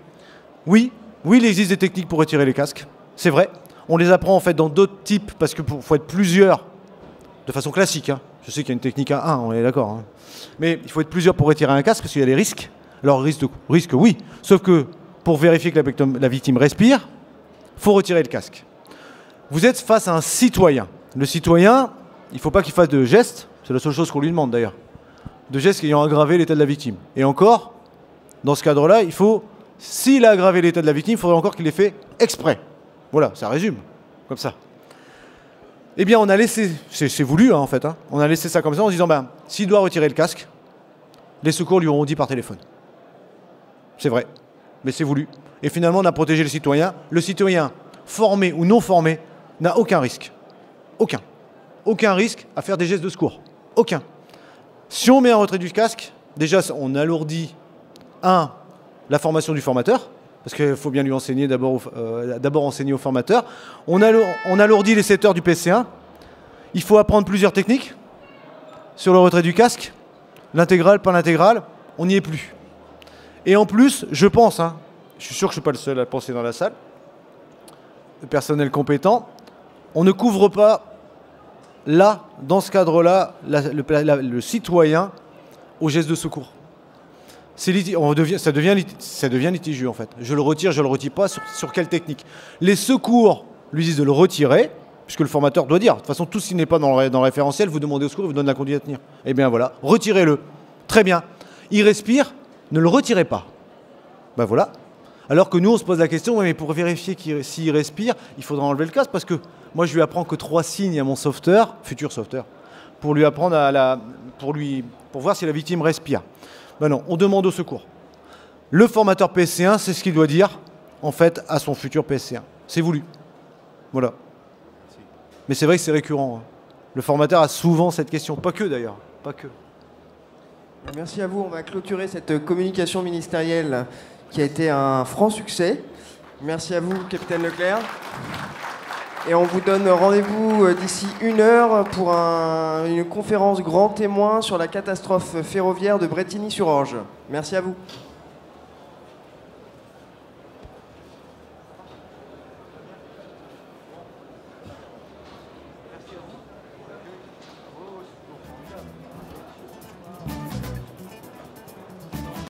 oui, il existe des techniques pour retirer les casques. C'est vrai. On les apprend en fait dans d'autres types, parce qu'il faut être plusieurs, de façon classique. Hein. Je sais qu'il y a une technique à 1, on est d'accord. Hein. Mais il faut être plusieurs pour retirer un casque, parce qu'il y a des risques. Alors, risque, oui. Sauf que pour vérifier que la victime respire, il faut retirer le casque. Vous êtes face à un citoyen. Le citoyen, il ne faut pas qu'il fasse de gestes. C'est la seule chose qu'on lui demande d'ailleurs. De gestes ayant aggravé l'état de la victime. Et encore, dans ce cadre-là, il faut, s'il a aggravé l'état de la victime, il faudrait encore qu'il l'ait fait exprès. Voilà, ça résume, comme ça. Eh bien, on a laissé, c'est voulu hein, en fait, hein, on a laissé ça comme ça en se disant, ben, s'il doit retirer le casque, les secours lui auront dit par téléphone. C'est vrai, mais c'est voulu. Et finalement, on a protégé le citoyen. Le citoyen, formé ou non formé, n'a aucun risque. Aucun. Aucun risque à faire des gestes de secours. Aucun. Si on met un retrait du casque, déjà, on alourdit, la formation du formateur, parce qu'il faut bien lui enseigner d'abord enseigner au formateur. On alourdit les 7 heures du PC1. Il faut apprendre plusieurs techniques sur le retrait du casque. L'intégrale, pas l'intégrale, on n'y est plus. Et en plus, je pense, hein, je suis sûr que je ne suis pas le seul à le penser dans la salle, le personnel compétent, on ne couvre pas là, dans ce cadre-là, le citoyen au geste de secours. Ça devient litigieux en fait. Je le retire pas, sur quelle technique. Les secours lui disent de le retirer, puisque le formateur doit dire. De toute façon, tout ce qui n'est pas dans le référentiel, vous demandez au secours, il vous donne la conduite à tenir. Eh bien voilà, retirez-le. Très bien. Il respire, ne le retirez pas. Ben voilà. Alors que nous, on se pose la question, mais pour vérifier s'il respire, il faudra enlever le casque, parce que moi, je lui apprends que 3 signes à mon sauveteur, futur sauveteur, pour lui apprendre pour voir si la victime respire. Ben non, on demande au secours. Le formateur PC1, c'est ce qu'il doit dire, en fait, à son futur PC1. C'est voulu. Voilà. Mais c'est vrai que c'est récurrent. Hein. Le formateur a souvent cette question. Pas que, d'ailleurs. Pas que. Merci à vous. On va clôturer cette communication ministérielle qui a été un franc succès. Merci à vous, capitaine Leclerc. Et on vous donne rendez-vous d'ici 1 heure pour une conférence grand témoin sur la catastrophe ferroviaire de Brétigny-sur-Orge. Merci à vous.